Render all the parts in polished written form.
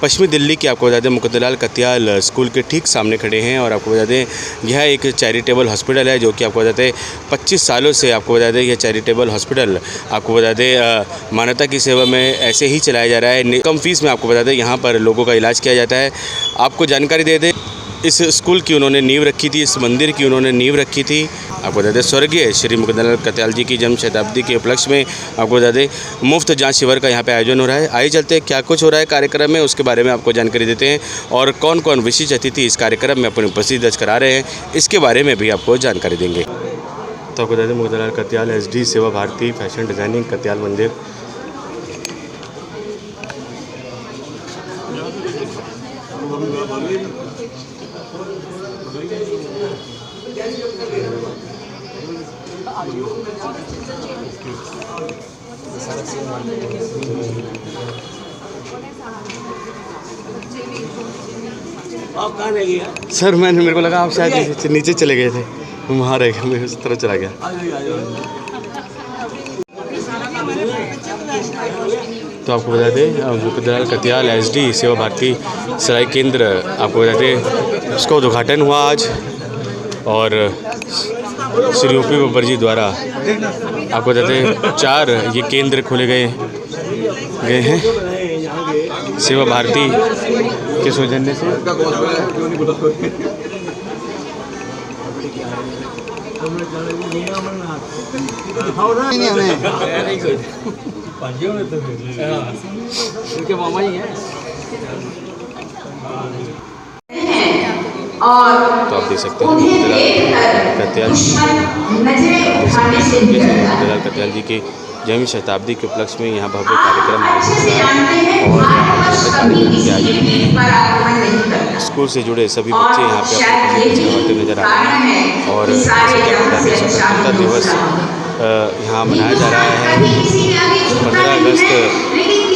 पश्चिमी दिल्ली की आपको बता दें मुकुंदलाल कत्याल स्कूल के ठीक सामने खड़े हैं। और आपको बता दें यह एक चैरिटेबल हॉस्पिटल है जो कि आपको बता दें 25 सालों से आपको बता दें यह चैरिटेबल हॉस्पिटल आपको बता दें मानवता की सेवा में ऐसे ही चलाया जा रहा है। कम फीस में आपको बता दें यहाँ पर लोगों का इलाज किया जाता है। आपको जानकारी दे दें इस स्कूल की उन्होंने नींव रखी थी, इस मंदिर की उन्होंने नींव रखी थी। आपको बता दें स्वर्गीय श्री मुकुंदलाल कत्याल जी की जन्म शताब्दी के उपलक्ष्य में आपको बता दें मुफ्त जांच शिविर का यहाँ पे आयोजन हो रहा है। आइए चलते हैं क्या कुछ हो रहा है कार्यक्रम में, उसके बारे में आपको जानकारी देते हैं और कौन कौन विशिष्ट अतिथि इस कार्यक्रम में अपनी उपस्थिति दर्ज करा रहे हैं इसके बारे में भी आपको जानकारी देंगे। तो आपको बता दें मुकुंदलाल कत्याल SD सेवा भारती फैशन डिज़ाइनिंग कत्याल मंदिर। आप कहाँ रह गया? सर मेरे को लगा आप शायद नीचे चले गए थे, वहाँ रह गया, मैं उस तरह चला गया। तो आपको बता दें मुकुंदलाल कत्याल SD सेवा भारती सराय केंद्र आपको बता दें उसका उद्घाटन हुआ आज और श्री OP बब्बर जी द्वारा आपको बता दें 4 ये केंद्र खोले गए हैं सेवा भारती के सौजन्य से। मामा ही है। तो आप देख सकते हैं मुकुंदलाल कत्याल जी की जन्म शताब्दी के उपलक्ष्य में यहाँ भव्य कार्यक्रम और स्कूल से जुड़े सभी बच्चे यहाँ पे अपने नजर आ रहे हैं। और स्वतंत्रता दिवस यहाँ मनाया जा रहा है 15 अगस्त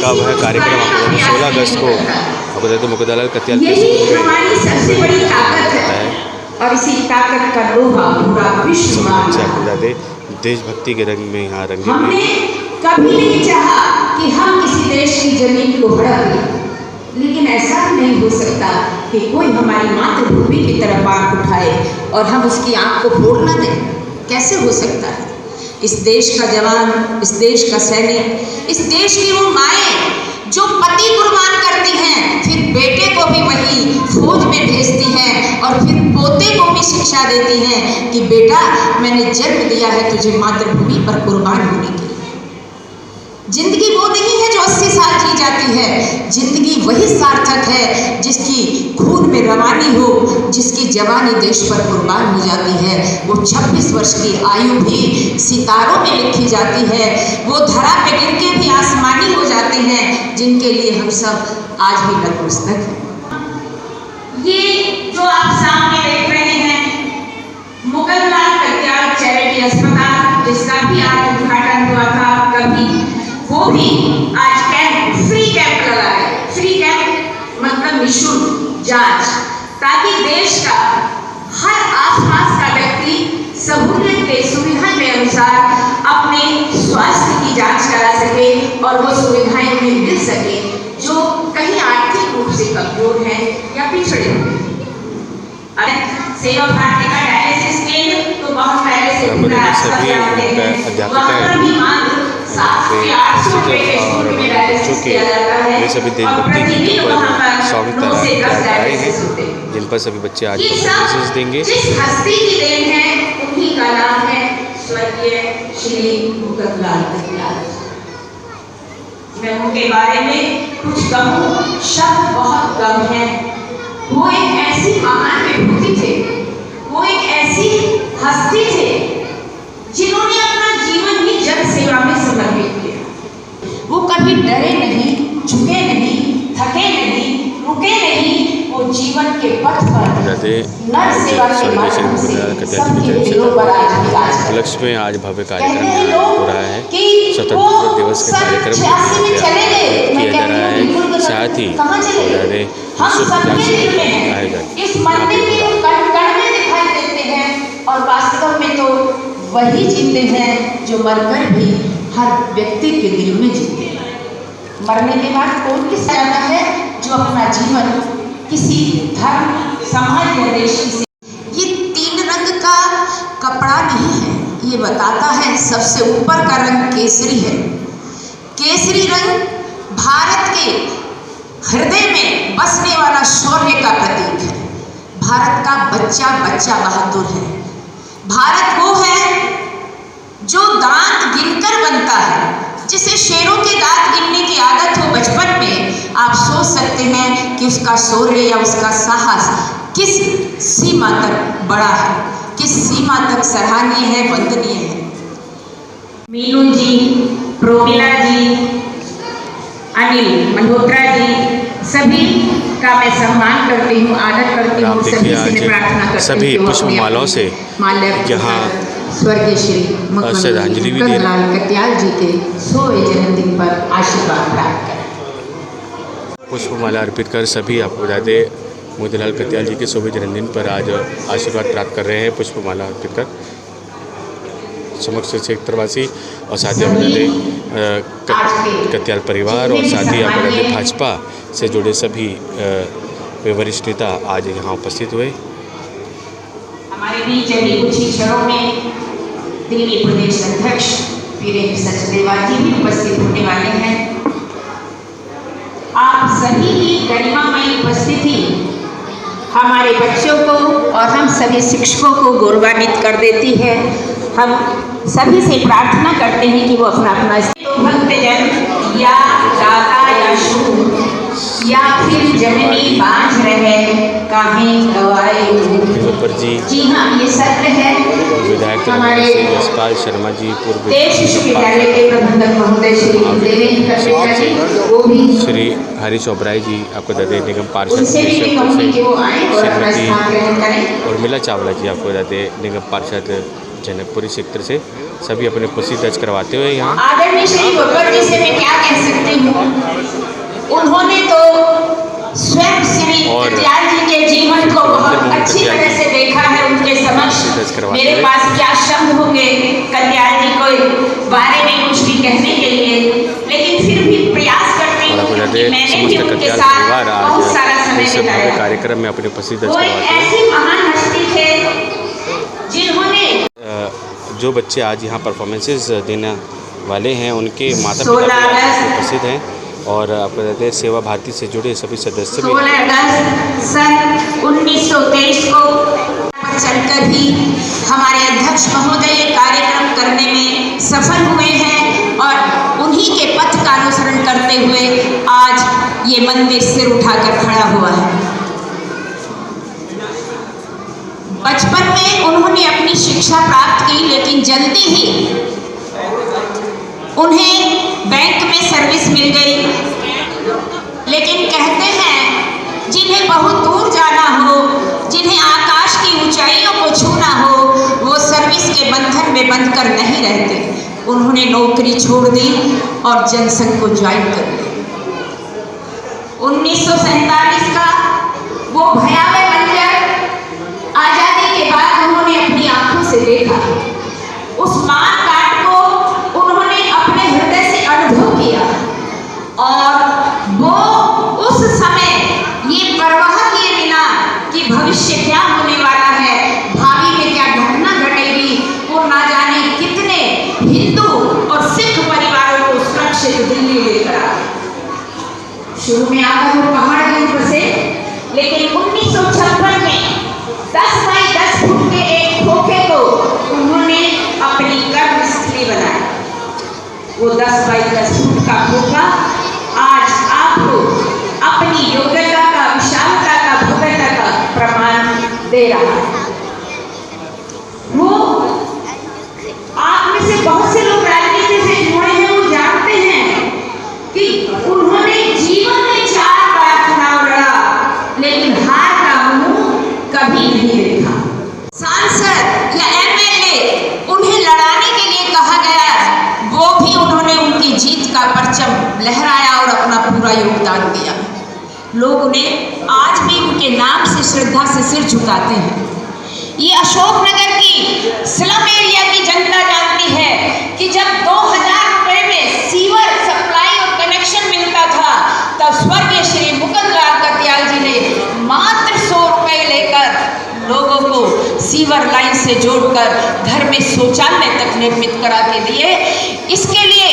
का वह कार्यक्रम आपको 16 अगस्त को आपको कहते हैं मुकुंदलाल कत्याल के स्कूल में होता है। और इसी ताकत का लोहा पूरा विश्व मानता है। आपको बता दें देशभक्ति के रंग में यहाँ रंगे हमने कभी नहीं चाहा कि हम किसी देश की जमीन को हड़प लें, लेकिन ऐसा नहीं हो सकता कि कोई हमारी मातृभूमि की तरफ आंख उठाए और हम उसकी आंख को फोड़ न दें। कैसे हो सकता है? इस देश का जवान, इस देश का सैनिक, इस देश की वो माएँ जो पति कुर्बान करती हैं, फिर बेटे को भी वही फौज में भेजती हैं और फिर पोते को भी शिक्षा देती हैं कि बेटा मैंने जन्म दिया है तुझे मातृभूमि पर कुर्बान होने के लिए। जिंदगी वो नहीं है जो 80 साल जी जाती है, जिंदगी वही सार्थक है जिसकी खून में रवानी हो, जिसकी जवानी देश पर कुर्बान हो जाती है। वो 26 वर्ष की आयु भी सितारों में लिखी जाती है, वो धरा पे गिर के भी आसमानी हो जाते हैं, जिनके लिए हम सब आज भी नतमस्तक हैं। ये जो आप सामने देख रहे हैं मुकुंदलाल कत्याल चैरिटी अस्पताल, जिसका भी आज उद्घाटन हुआ था, कभी वो भी आज फ्री कैंप लगा है। फ्री कैंप मतलब निःशुल्क जांच, ताकि देश का हर आसपास का व्यक्ति सहूलियत के सुविधा के अनुसार अपने स्वास्थ्य की जांच करा सके और वो सुविधाएं उन्हें मिल सके जो कहीं आर्थिक रूप से कमजोर हैं या पिछड़े हुए। सेवा भारती का डायलिसिस केंद्र तो बहुत पहले से ये सभी देशभक्ति गीतों पर सॉन्ग आए हैं जिन पर सभी बच्चे आज परफॉर्मेंसेस देंगे। जिस हस्ती की देन है उन्हीं का नाम है स्वर्गीय श्री मुकुंदलाल कत्याल। मैं उनके बारे में कुछ कहूँ, शब्द बहुत कम है। वो एक ऐसी महान विभूति थे, वो एक ऐसी हस्ती थे जिन्होंने अपना जीवन ही जन सेवा में समर्पित किया। वो कभी डरे नहीं, झुके नहीं, थके नहीं, रुके नहीं, वो जीवन के पथ पर नर सेवा के माध्यम से सबके दिलों पर आज उपलक्ष्य में आज भव्य कार्यक्रम हो रहा है। स्वतंत्रता दिवस के कार्यक्रम किया जा रहा है, साथ ही इस मंदिर के कण-कण में दिखाई देते हैं और वास्तव में तो वही जीते हैं जो मरकर भी हर व्यक्ति के दिल में जीते हैं। मरने के बाद कौन किस जाता है? जो अपना जीवन किसी धर्म, समाज या देश की ये 3 रंग का कपड़ा नहीं है, ये बताता है सबसे ऊपर का रंग केसरी है। केसरी रंग भारत के हृदय में बसने वाला शौर्य का प्रतीक है। भारत का बच्चा बच्चा बहादुर है। भारत वो है जो दांत गिनकर बनता है। जिसे शेरों के दांत गिनने की आदत हो बचपन में, आप सोच सकते हैं कि उसका शौर्य या उसका साहस किस सीमा तक बड़ा है, किस सीमा तक सराहनीय है, वंदनीय है। मीनू जी, प्रोमिला जी, अनिल मल्होत्रा जी, सभी का मैं सम्मान करती हूँ, आदर करती हूँ। सभी से मैं प्रार्थना करती हूँ सभी पुष्पमालाओं से यहाँ स्वर्गीय श्री श्रद्धांजलि भी दे मुकुंद लाल कत्याल जी के 100वें जन्मदिन पर आशीर्वाद प्राप्त करें। पुष्पमाला अर्पित कर सभी आपको बता दें मुकुंद लाल कत्याल जी के 100वें जन्मदिन पर आज आशीर्वाद प्राप्त कर रहे हैं। पुष्पमाला अर्पित कर समक्ष क्षेत्रवासी और साथ ही बता दें कत्याल परिवार और साथ ही आप बता दें भाजपा से जुड़े सभी वरिष्ठ नेता आज यहाँ उपस्थित हुए। हमारे बीच अभी कुछ ही क्षणों में दिल्ली प्रदेश अध्यक्ष वीरेंद्र सचदेवा जी भी उपस्थित होने वाले हैं। आप सभी की गरिमामयी उपस्थिति हमारे बच्चों को और हम सभी शिक्षकों को गौरवान्वित कर देती है। हम सभी से प्रार्थना करते हैं कि वो अपना अपना भक्तजन या दाता या शूर या फिर जननी बांझ रहे काहे गवाए। जी हाँ, ये सत्य है। विधायक हमारे यशपाल शर्मा जी, पूर्व देश विश्वविद्यालय के प्रबंधक महोदय श्री देवेंद्र कटेचा जी, वो भी श्री हरीश ओबराय जी, आपको बता दें निगम पार्षद उनसे भी ये कहूँगी कि वो आए और अपना स्थान ग्रहण करें। और उर्मिला चावला जी, आपको बता दें निगम पार्षद जनकपुरी क्षेत्र से, सभी अपने उपस्थिति दर्ज करवाते हुए यहाँ। आदरणीय श्री बब्बर जी से मैं क्या कह सकती हूँ, उन्होंने तो स्वयं श्री कत्याल जी के जीवन को बहुत अच्छी तरह से देखा है। उनके समक्ष मेरे पास क्या शब्द होंगे कत्याल जी को बारे में कुछ भी कहने के लिए, लेकिन फिर भी प्रयास करती हूँ कि मैंने भी उनके साथ बहुत सारा समय बिताया। कार्यक्रम में अपनी उपस्थिति दर्ज वो एक ऐसी महान हस्ती थे जिन्होंने जो बच्चे आज यहाँ परफॉर्मेंसेस देने वाले हैं उनके माता पिता उपस्थित हैं और आपको बताते हैं सेवा भारती से जुड़े सभी सदस्य भी। 16 अगस्त सन 1923 को चलकर ही हमारे अध्यक्ष महोदय ये कार्यक्रम करने में सफल हुए हैं और उन्हीं के पथ का अनुसरण करते हुए आज ये मंदिर सिर उठाकर खड़ा हुआ है। बचपन में उन्होंने अपनी शिक्षा प्राप्त की, लेकिन जल्दी ही उन्हें बैंक में सर्विस मिल गई। लेकिन कहते हैं जिन्हें बहुत दूर जाना हो, जिन्हें आकाश की ऊंचाइयों को छूना हो, वो सर्विस के बंधन में बंधकर नहीं रहते। उन्होंने नौकरी छोड़ दी और जनसंघ को ज्वाइन कर लिया। 1947 का वो भयावह मंजर आजादी के बाद उन्होंने अपनी आंखों से देखा। उस मार काट को उन्होंने अपने हृदय से अनुभव किया और वो उस समय ये परवाह किए बिना कि भविष्य क्या होने वाला है, भावी में क्या घटना घटेगी, वो ना जाने कितने हिंदू और सिख परिवारों को सुरक्षित दिल्ली लेकर आ गए। शुरू में आकर वो पहाड़ पर से, लेकिन 1956 में 10 बाई 10 फुट के एक खोखे को उन्होंने अपनी कर्मस्थली बनाया। वो 10 बाई 10 फुट का खोखा आज आपको अपनी योग्यता का, विशालता का, भव्यता का प्रमाण दे रहा है। वो आप में से बहुत से लोग राजनीति से जुड़े हैं, वो जानते हैं कि उन्होंने जीवन में 4 बार चुनाव लड़ा, लेकिन हार का मुंह कभी नहीं देखा। सांसद या एमएलए उन्हें लड़ाने के लिए कहा गया, वो भी उन्होंने उनकी जीत का परचम लहराया और अपना पूरा योगदान दिया। लोग उन्हें आज भी उनके नाम से श्रद्धा से सिर झुकाते हैं। ये अशोकनगर की स्लम एरिया की जनता जानती है कि जब 2000 रुपए में सीवर सप्लाई और कनेक्शन मिलता था, तब स्वर्गीय श्री मुकुंद से जोड़कर घर में शौचालय तक निर्मित करा के दिए। इसके लिए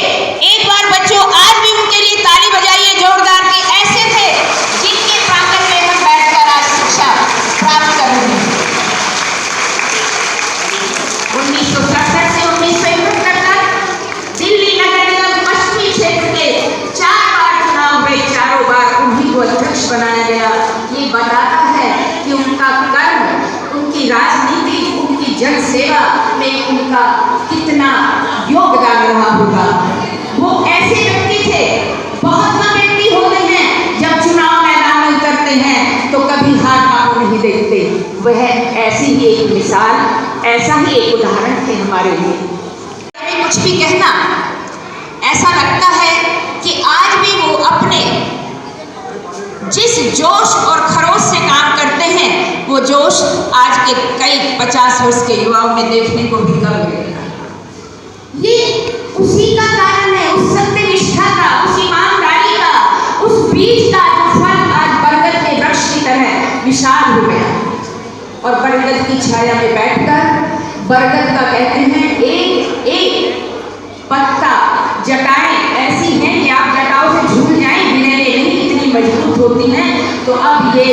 एक बार बच्चों आज भी उनके लिए ताली बजाइए जोरदार कि ऐसे थे जिनके प्रांगण में हम बैठकर आज शिक्षा प्राप्त कर रहे हैं। 1967 से 1971 तक दिल्ली नगर निगम पश्चिमी क्षेत्र के 4 बार चुनाव हुए, चारों बार उन्हीं को अध्यक्ष बनाया गया। ये बताता है कि उनका कर्म, उनकी राजनीति, उनकी जन सेवा में उनका कितना योगदान रहा होगा। वो ऐसे व्यक्ति थे, बहुत कम व्यक्ति होते हैं जब चुनाव मैदान में उतरते हैं तो कभी हाथ आंखों नहीं देखते। वह ऐसी ही एक मिसाल, ऐसा ही एक उदाहरण थे हमारे लिए। कुछ भी कहना ऐसा लगता है कि आज भी वो अपने जिस जोश और खरोश से काम करते हैं वो जोश आज के कई 50 वर्ष के युवाओं में देखने को भी कम मिलेगा। ये उसी का कारण है, उस सत्यनिष्ठा का, उस ईमानदारी का, उस बीज का जो फल आज बरगद के वृक्ष की तरह विशाल हो गया। और बरगद की छाया में बैठकर बरगद का कहते हैं एक एक पत्ता, जटाएं ऐसी हैं कि आप जटाओं से झूल जाएं, गिरेंगे नहीं, इतनी मजबूत होती हैं। तो अब ये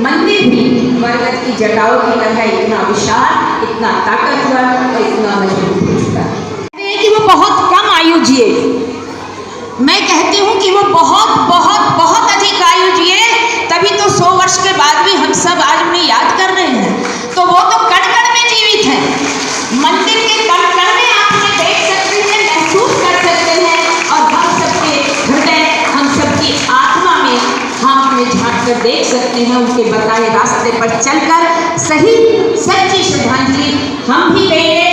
मंदिर भी बरगद की जटाओं की तरह इतना विशाल, इतना ताकतवर और इतना मजबूत हो चुका है कि वो बहुत कम आयु जिए। मैं कहती हूँ कि वो बहुत बहुत बहुत अधिक आयु जिए, तभी तो 100 वर्ष के बाद भी हम सब आज उन्हें याद कर रहे हैं। तो वो तो कण कण में जीवित है, मंदिर के कण कण में आप उन्हें देख सकते हैं, महसूस कर सकते हैं। और हम सबके हृदय, हम सबकी आत्मा में हम उन्हें झांक कर देख सकते हैं। उनके बताए रास्ते पर चलकर सही सच्ची श्रद्धांजलि हम भी देंगे,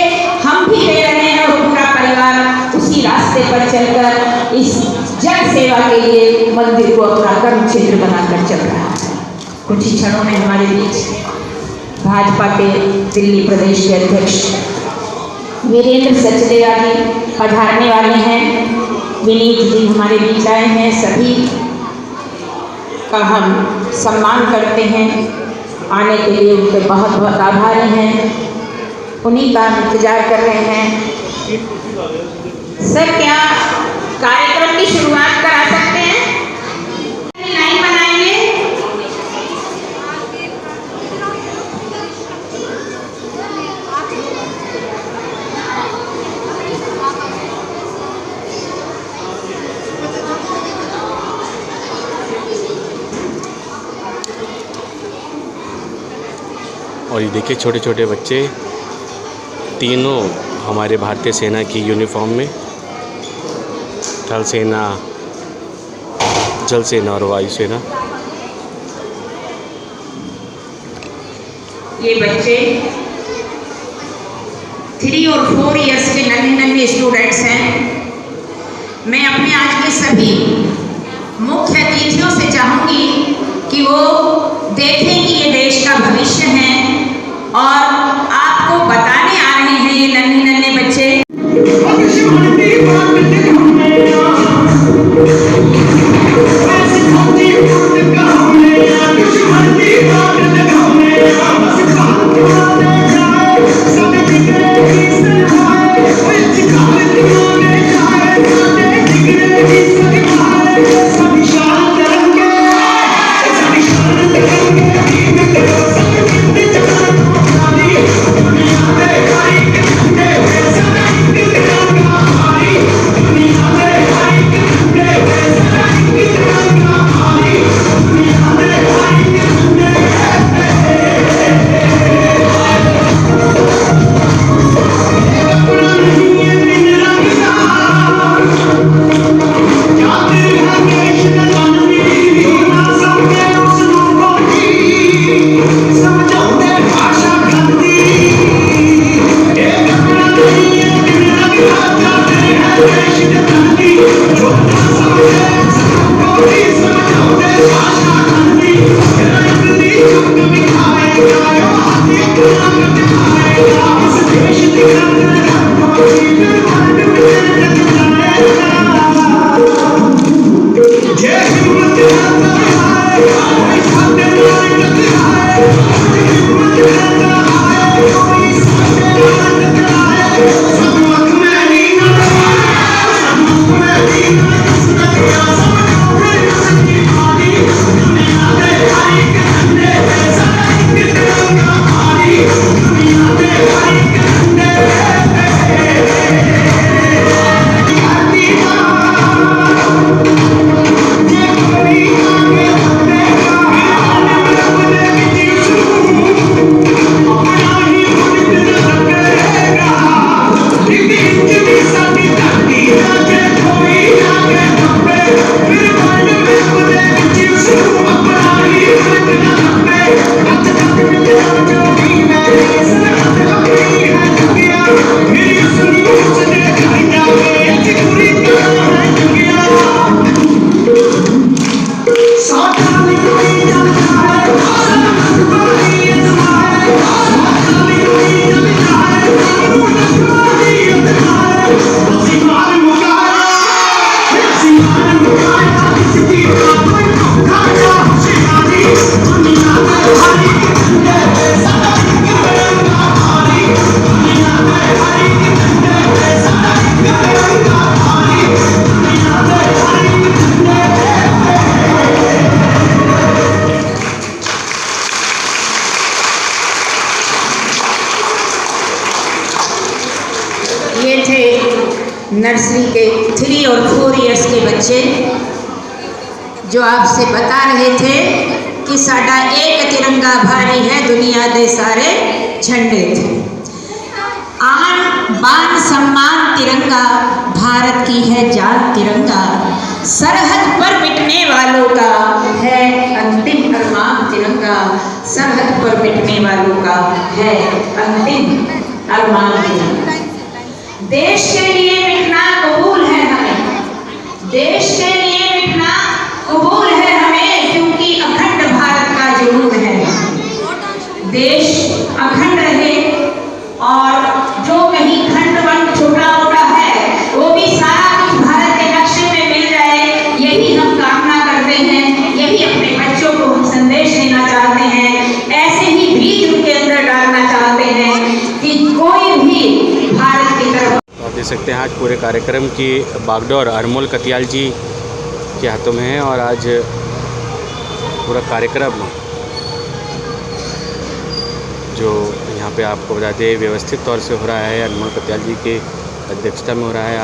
हम भी दे रहे हैं। और पूरा परिवार उसी रास्ते पर चलकर इस जन सेवा के लिए मंदिर को अपना कर्म क्षेत्र बनाकर चल रहा है। कुछ ही क्षणों में हमारे बीच भाजपा के दिल्ली प्रदेश के अध्यक्ष वीरेंद्र सचदेवा जी पधारने वाले हैं। विनीत जी हमारे बीच आए हैं, सभी का हम सम्मान करते हैं। आने के लिए उनके बहुत बहुत आभारी हैं, उन्हीं का इंतजार कर रहे हैं। सर क्या कार्यक्रम की शुरुआत करा सकते हैं? लाइन बनाएंगे। और ये देखिए छोटे छोटे बच्चे, तीनों हमारे भारतीय सेना की यूनिफॉर्म में, थल सेना, जल सेना और वायु सेना। ये बच्चे 3 और 4 इयर्स के नन्हे स्टूडेंट्स हैं। मैं अपने आज के सभी मुख्य अतिथियों से चाहूँगी कि वो देखें कि ये देश का भविष्य है और आपको बताने आ रहे हैं ये नन्हे बच्चे। नर्सरी के 3 और 4 इयर्स के बच्चे जो आपसे बता रहे थे कि साडा एक तिरंगा भारी है दुनिया दे सारे झंडे थे। आन बान सम्मान तिरंगा, भारत की है जान तिरंगा, सरहद पर मिटने वालों का है अंतिम अरमान तिरंगा, सरहद पर मिटने वालों का है अंतिम अरमान तिरंगा। देश के लिए मिटना कबूल है हमें, देश के लिए मिटना कबूल है हमें, क्योंकि अखंड भारत का जुनून है। देश अखंड रहे और जो कहीं खंड वंड छोटा मोटा है वो भी सारा कुछ भारत के नक्शे में मिल जाए, यही हम कामना करते हैं, यही अपने बच्चों को हम संदेश देना चाहते हैं। ऐसे ही बीज उनके अंदर डालना चाहते हैं कि कोई भी भारत की तरफ। आप देख सकते हैं आज पूरे कार्यक्रम की बागडोर अनमोल कतियाल जी के हाथों में है और आज पूरा कार्यक्रम जो यहाँ पे आपको बता दें व्यवस्थित तौर से हो रहा है, अनमोल कतियाल जी के अध्यक्षता में हो रहा है।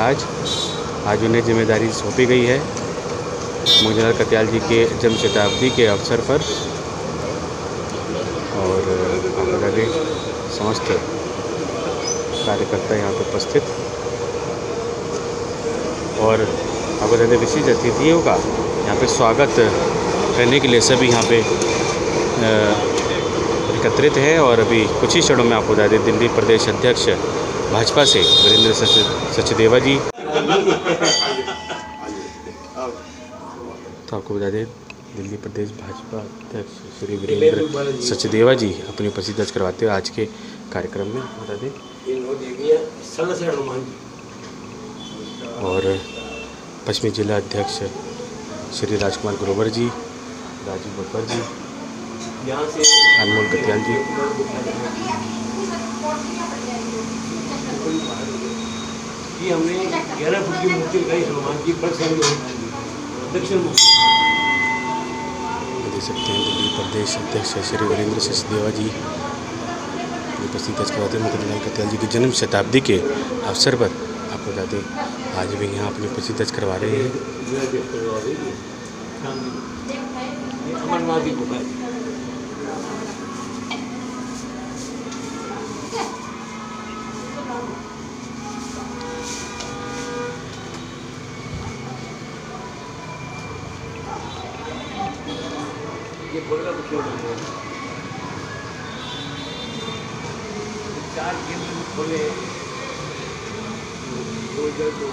आज उन्हें जिम्मेदारी सौंपी गई है मोतीलाल कतियाल जी के जन्म शताब्दी के अवसर पर। और आप बता दें समस्त कार्यकर्ता यहाँ पे उपस्थित और आपको बता दें विशेष अतिथियों का यहाँ पे स्वागत करने के लिए सभी यहाँ पे एकत्रित है। और अभी कुछ ही क्षणों में आपको बता दें दिल्ली प्रदेश अध्यक्ष भाजपा से वीरेंद्र सचदेवा जी, तो आपको बता दें दिल्ली प्रदेश भाजपा अध्यक्ष श्री वीरेंद्र सचदेवा जी अपनी उपस्थिति दर्ज करवाते हुए आज के कार्यक्रम में बता दें। और पश्चिमी जिला अध्यक्ष श्री राजकुमार ग्रोवर जी, राजीव बब्बर जी, अनमोल कतियाल जी, हमने 11 फुट की मूर्ति लगाई हनुमान जी पर दक्षिण मुख। देख सकते हैं दिल्ली प्रदेश अध्यक्ष श्री वीरेंद्र सचदेवा जी उपस्थित दर्ज करवाते मोतीलाल कतियाल जी की जन्म शताब्दी के अवसर पर आपको बता दें आज भी यहाँ अपनी उपस्थिति दर्ज करवा रहे हैं। अमरनाथ की गुफा ये बोलना कुछ नहीं, 4 केंद्र खोले 2002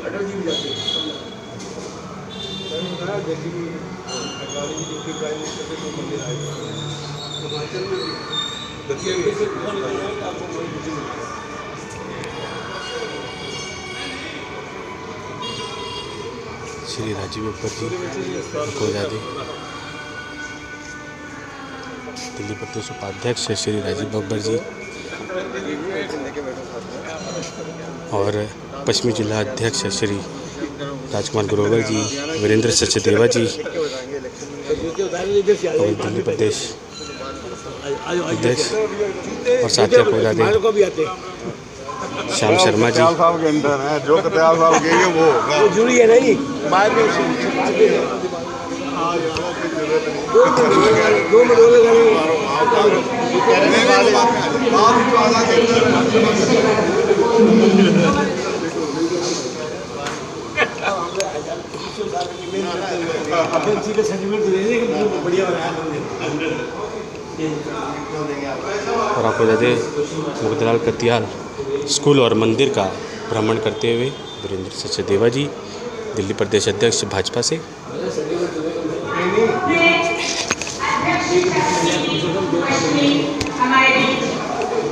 अटल जी भी जाते हैं हिमाचल में श्री राजीव बब्बर जी को बता दें दिल्ली प्रदेश उपाध्यक्ष श्री राजीव बब्बर जी और पश्चिमी जिला अध्यक्ष श्री राजकुमार ग्रोवर जी, वीरेंद्र सचदेवा जी और दिल्ली प्रदेश अध्यक्ष और साथ ही आपको बता दें श्याम शर्मा जी। जो कतियाल साहब गए वो जुड़ी है नहीं बाद में दो और आपको बता दें मोतीलाल कतियाल स्कूल और मंदिर का भ्रमण करते हुए वीरेंद्र सचदेवा जी दिल्ली प्रदेश अध्यक्ष भाजपा से।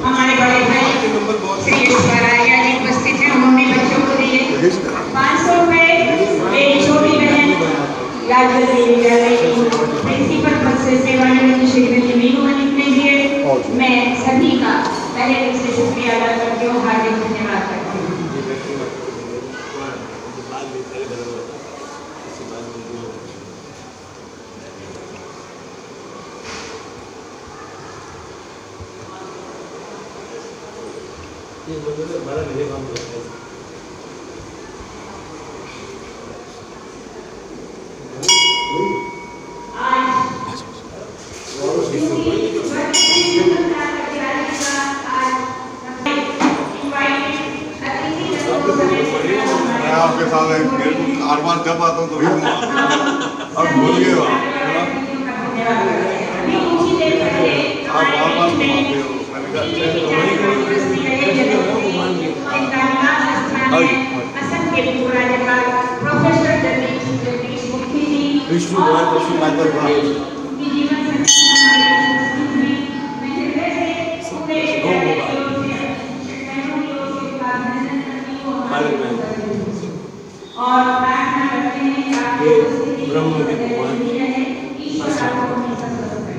हमारे बड़े भाई श्री ईश्वराया जी उपस्थित हैं। उन्होंने बच्चों को दिए 500 रुपये। एक छोटी बहन राजगढ़ विद्यालय की प्रिंसिपल पद से सेवानिवृत्त श्रीमती मीनू मलिक ने दिए। मैं सभी का पहले दिन से शुक्रिया अदा करती हूँ, हार्दिक धन्यवाद करती हूँ। हाल में पहले बना हुआ था, इसके बाद मंदिर बना। ये मंदिर में 12 महीने काम करता है। मैं आपके साथ हर बार जब आता हूँ तो भी अब भूल गए हो आप बार बार घुमाते हो। मैंने कहा विष्णु कुमार ये ब्रह्म के भगवान,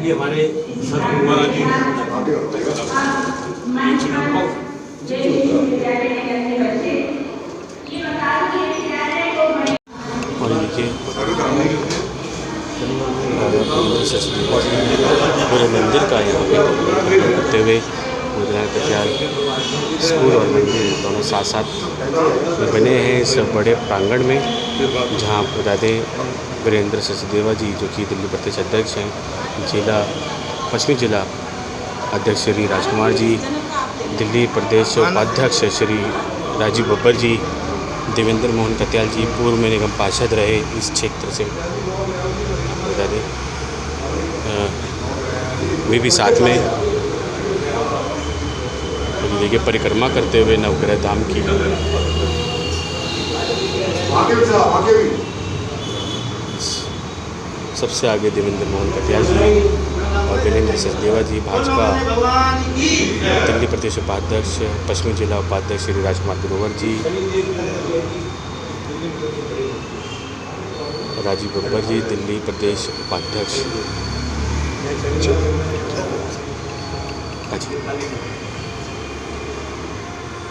ये हमारे सदगुरु महाराज जी और देखिए पूरे मंदिर का यहाँ पे करते हुए मुद्रा कटियाल स्कूल और मंदिर दोनों साथ साथ बने हैं इस बड़े प्रांगण में, जहाँ आपको बता दें वीरेंद्र सचदेवा जी जो कि दिल्ली प्रदेश अध्यक्ष हैं, पश्चिमी जिला अध्यक्ष श्री राजकुमार जी, दिल्ली प्रदेश उपाध्यक्ष श्री राजीव बब्बर जी, देवेंद्र मोहन कटियाल जी पूर्व में निगम पार्षद रहे इस क्षेत्र से, बता दें वे भी साथ में देखिए परिक्रमा करते हुए नवग्रह धाम की। सबसे आगे देवेंद्र मोहन कटियाल जी और वीरेंद्र सचदेवा जी, भाजपा दिल्ली प्रदेश उपाध्यक्ष, पश्चिमी जिला उपाध्यक्ष श्री राजकुमार ग्रोवर जी, राजीव बब्बर जी दिल्ली प्रदेश उपाध्यक्ष।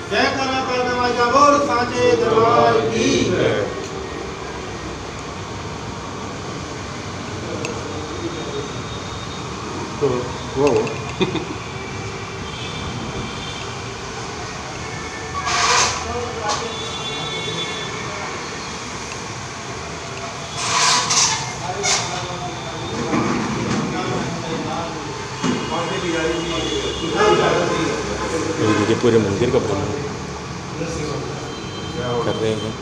जय करा करना बोल साचे दरबार की वो देखिए पूरे मंदिर का भ्रमण कर रहे हैं।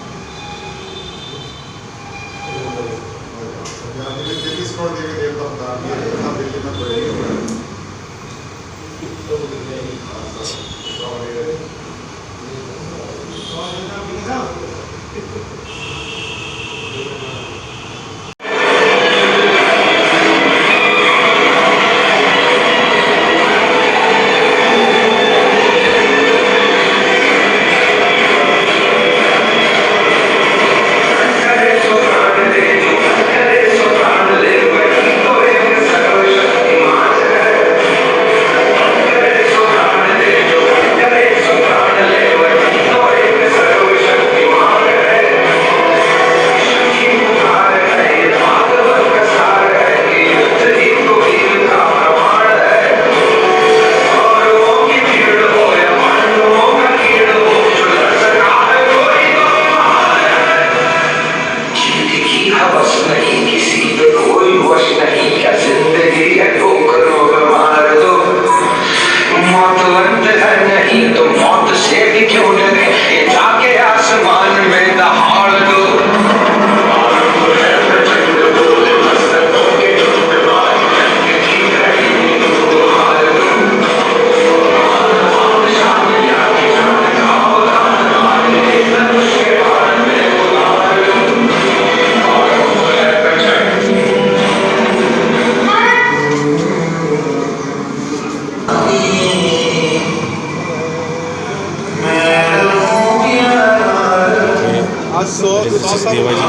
सचदेवा जी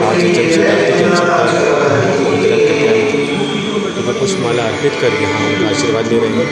आज जनता पुष्पमाला अर्पित कर यहाँ उनका आशीर्वाद ले रहे हैं।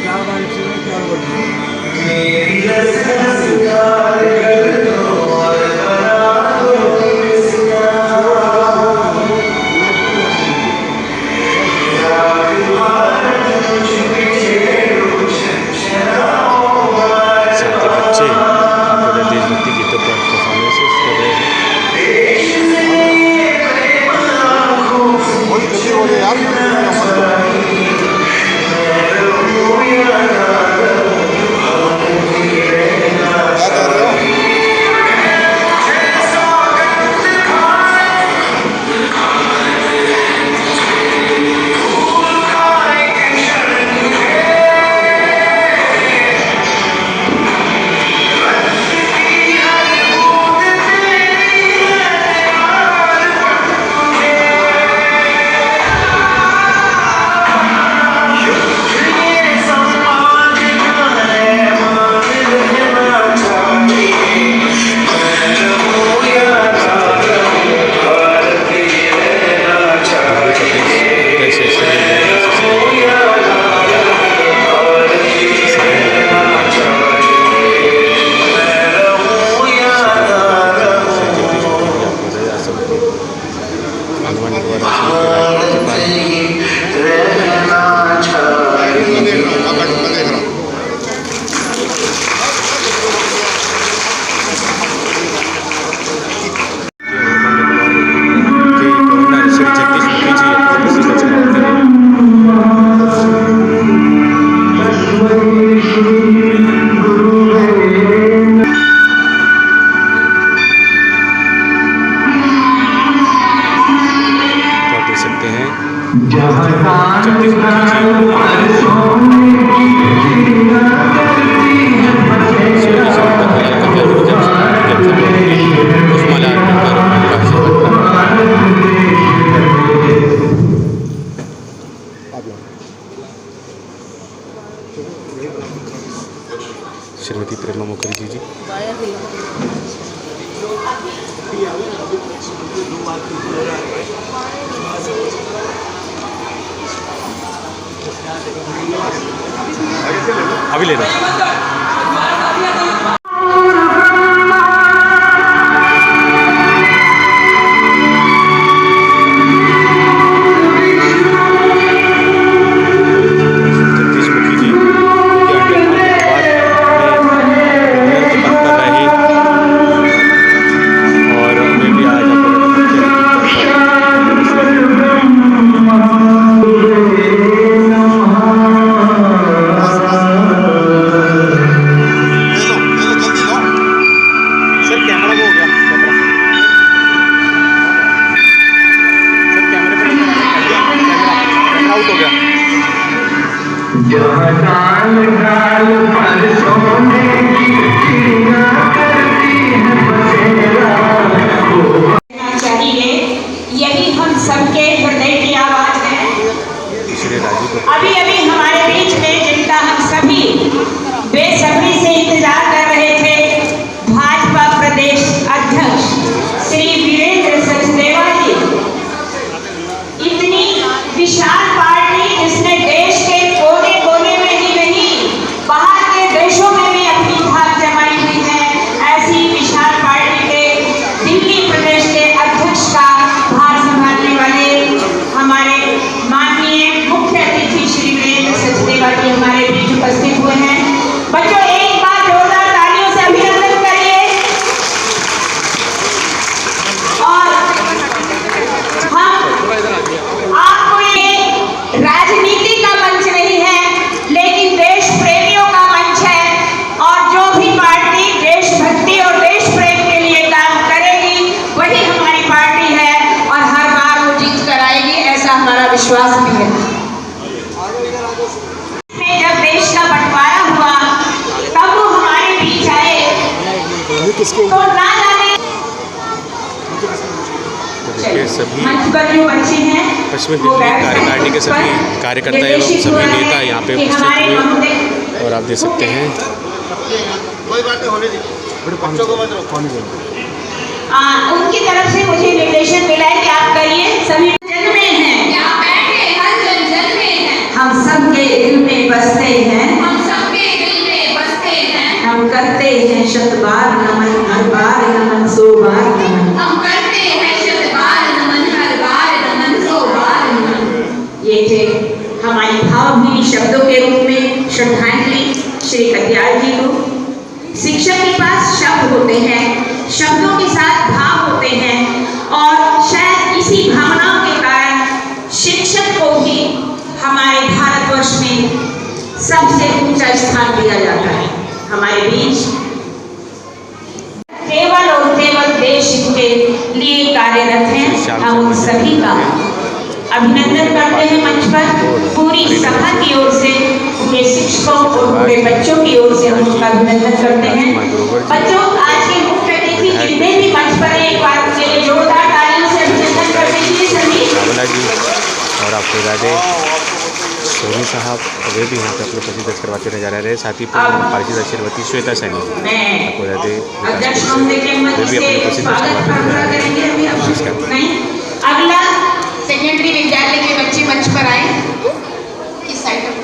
श्रीमती प्रेमा मुखर्जी जी। अभी ले लो। चाहिए, यही हम सबके हृदय की आवाज है। अभी अभी हमारे बीच में जिनका हम सभी बेसब्री से इंतजार कर रहे थे, भाजपा प्रदेश अध्यक्ष श्री वीरेंद्र सचदेवा जी। इतनी विशाल पार्टी जिसने देश के कोने कोने में ही नहीं, बाहर के देशों में भी अपनी धाक जमाई हुई है, ऐसी विशाल पार्टी के दिल्ली प्रदेश के अध्यक्ष का भार संभालने वाले हमारे माननीय मुख्य अतिथि श्री वीरेंद्र सचदेवा जी हमारे बीच उपस्थित हुए हैं। बच्चों, एक बार जोरदार तालियों से अभिनंदन करिए। और हम आपको ये राजनीति का मंच नहीं है, लेकिन देश प्रेमियों का मंच है। और जो भी पार्टी देशभक्ति और देश प्रेम के लिए काम करेगी, वही हमारी पार्टी है और हर बार वो जीत कर आएगी, ऐसा हमारा विश्वास भी है। जब देश का बंटवारा हुआ तब वो हमारे बीच आए, तो ना जाने सभी मंच पर जो बच्चे हैं, पश्चिमी दिल्ली कार्यकारिणी के सभी कार्यकर्ता एवं सभी नेता यहाँ पे उपस्थित हुए और आप देख सकते हैं। कोई बात नहीं होने दीजिए, बच्चों को मत रोको। उनकी तरफ से मुझे निर्देशन मिला है कि आप करिए। सभी जन में हैं, यहाँ बैठे हर जन जन में है, हम सबके दिल में बसते हैं, हम सबके दिल में बसते हैं, हम करते हैं शत बार नमन, हर बार नमन, सौ बार नमन, हम करते हैं शत बार नमन, हर बार नमन, सौ बार नमन। ये थे हमारी भावभीनी शब्दों के रूप में श्रद्धांजलि श्री कटियाल जी को। शिक्षक के पास शब्द होते हैं, शब्दों के साथ भाव होते हैं, और शायद इसी भावनाओं के कारण शिक्षक को भी हमारे भारतवर्ष में सबसे ऊंचा स्थान दिया जाता है। हमारे बीच केवल और केवल देश के लिए कार्यरत हैं। हम उन सभी का अभिनंदन करते हैं मंच पर। पूरी सभा की ओर से, पूरे शिक्षकों और पूरे बच्चों की ओर से हम उनका अभिनंदन करते हैं। बच्चों, आज के मुख्य अतिथि जितने भी मंच पर एक बार के लिए जोरदार तालियों से अभिनंदन कर दीजिए सभी। जी और आपको राधे सोनी साहब वे भी यहाँ पे अपने प्रसिद्ध दर्ज करवाते नजर आ रहे हैं। साथ ही पार्षद श्रीमती श्वेता सैनी आपको राधे वे भी अपने प्रसिद्ध दर्ज करवाते नजर आ रहे हैं। अगला सेकेंडरी विद्यालय के बच्चे मंच पर आए। इस साइड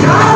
Yeah.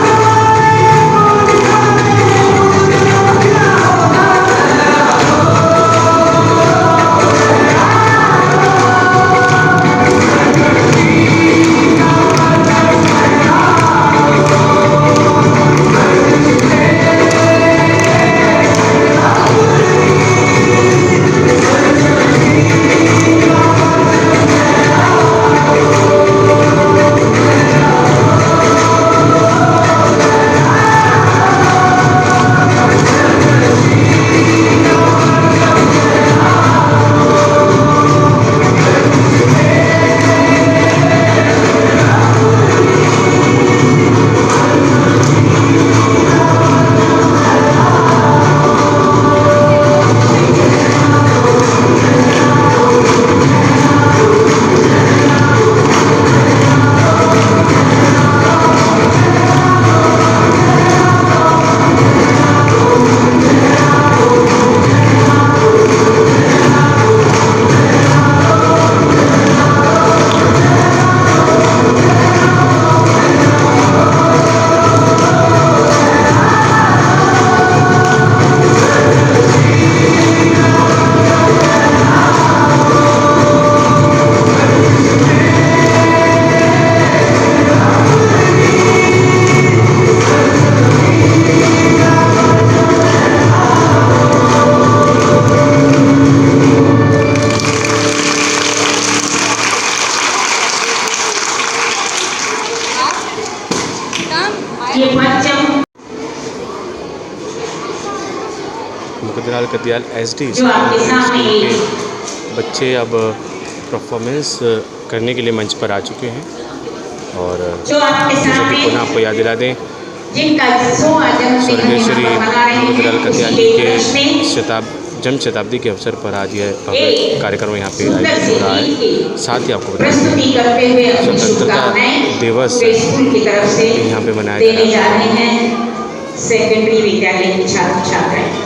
वाच्यम मुकद्दलाल कतियाल SD जो आपके सामने के बच्चे अब परफॉर्मेंस करने के लिए मंच पर आ चुके हैं और जो आपके जैसे कि सामने पुनः आपको याद दिला दें जिनका 100वां जन्मदिन हम स्वर्गीय श्री यहाँ पर मना रहे मुकद्दलाल हैं कतियाल उसी जी के उपलक्ष्य में के जन्म शताब्दी के अवसर पर आज यह भव्य कार्यक्रम यहाँ पे सुंदर आयोजित सी हो रहा है। गीत की साथ ही आपको बता दें प्रस्तुति करते हुए अपनी स्वतंत्रता शुभकामनाएं दिवस पूरे स्कूल की तरफ से यहाँ पे मनाया जा देने रहा जा रहे हैं सेकेंडरी विद्यालय के छात्र छात्राएं।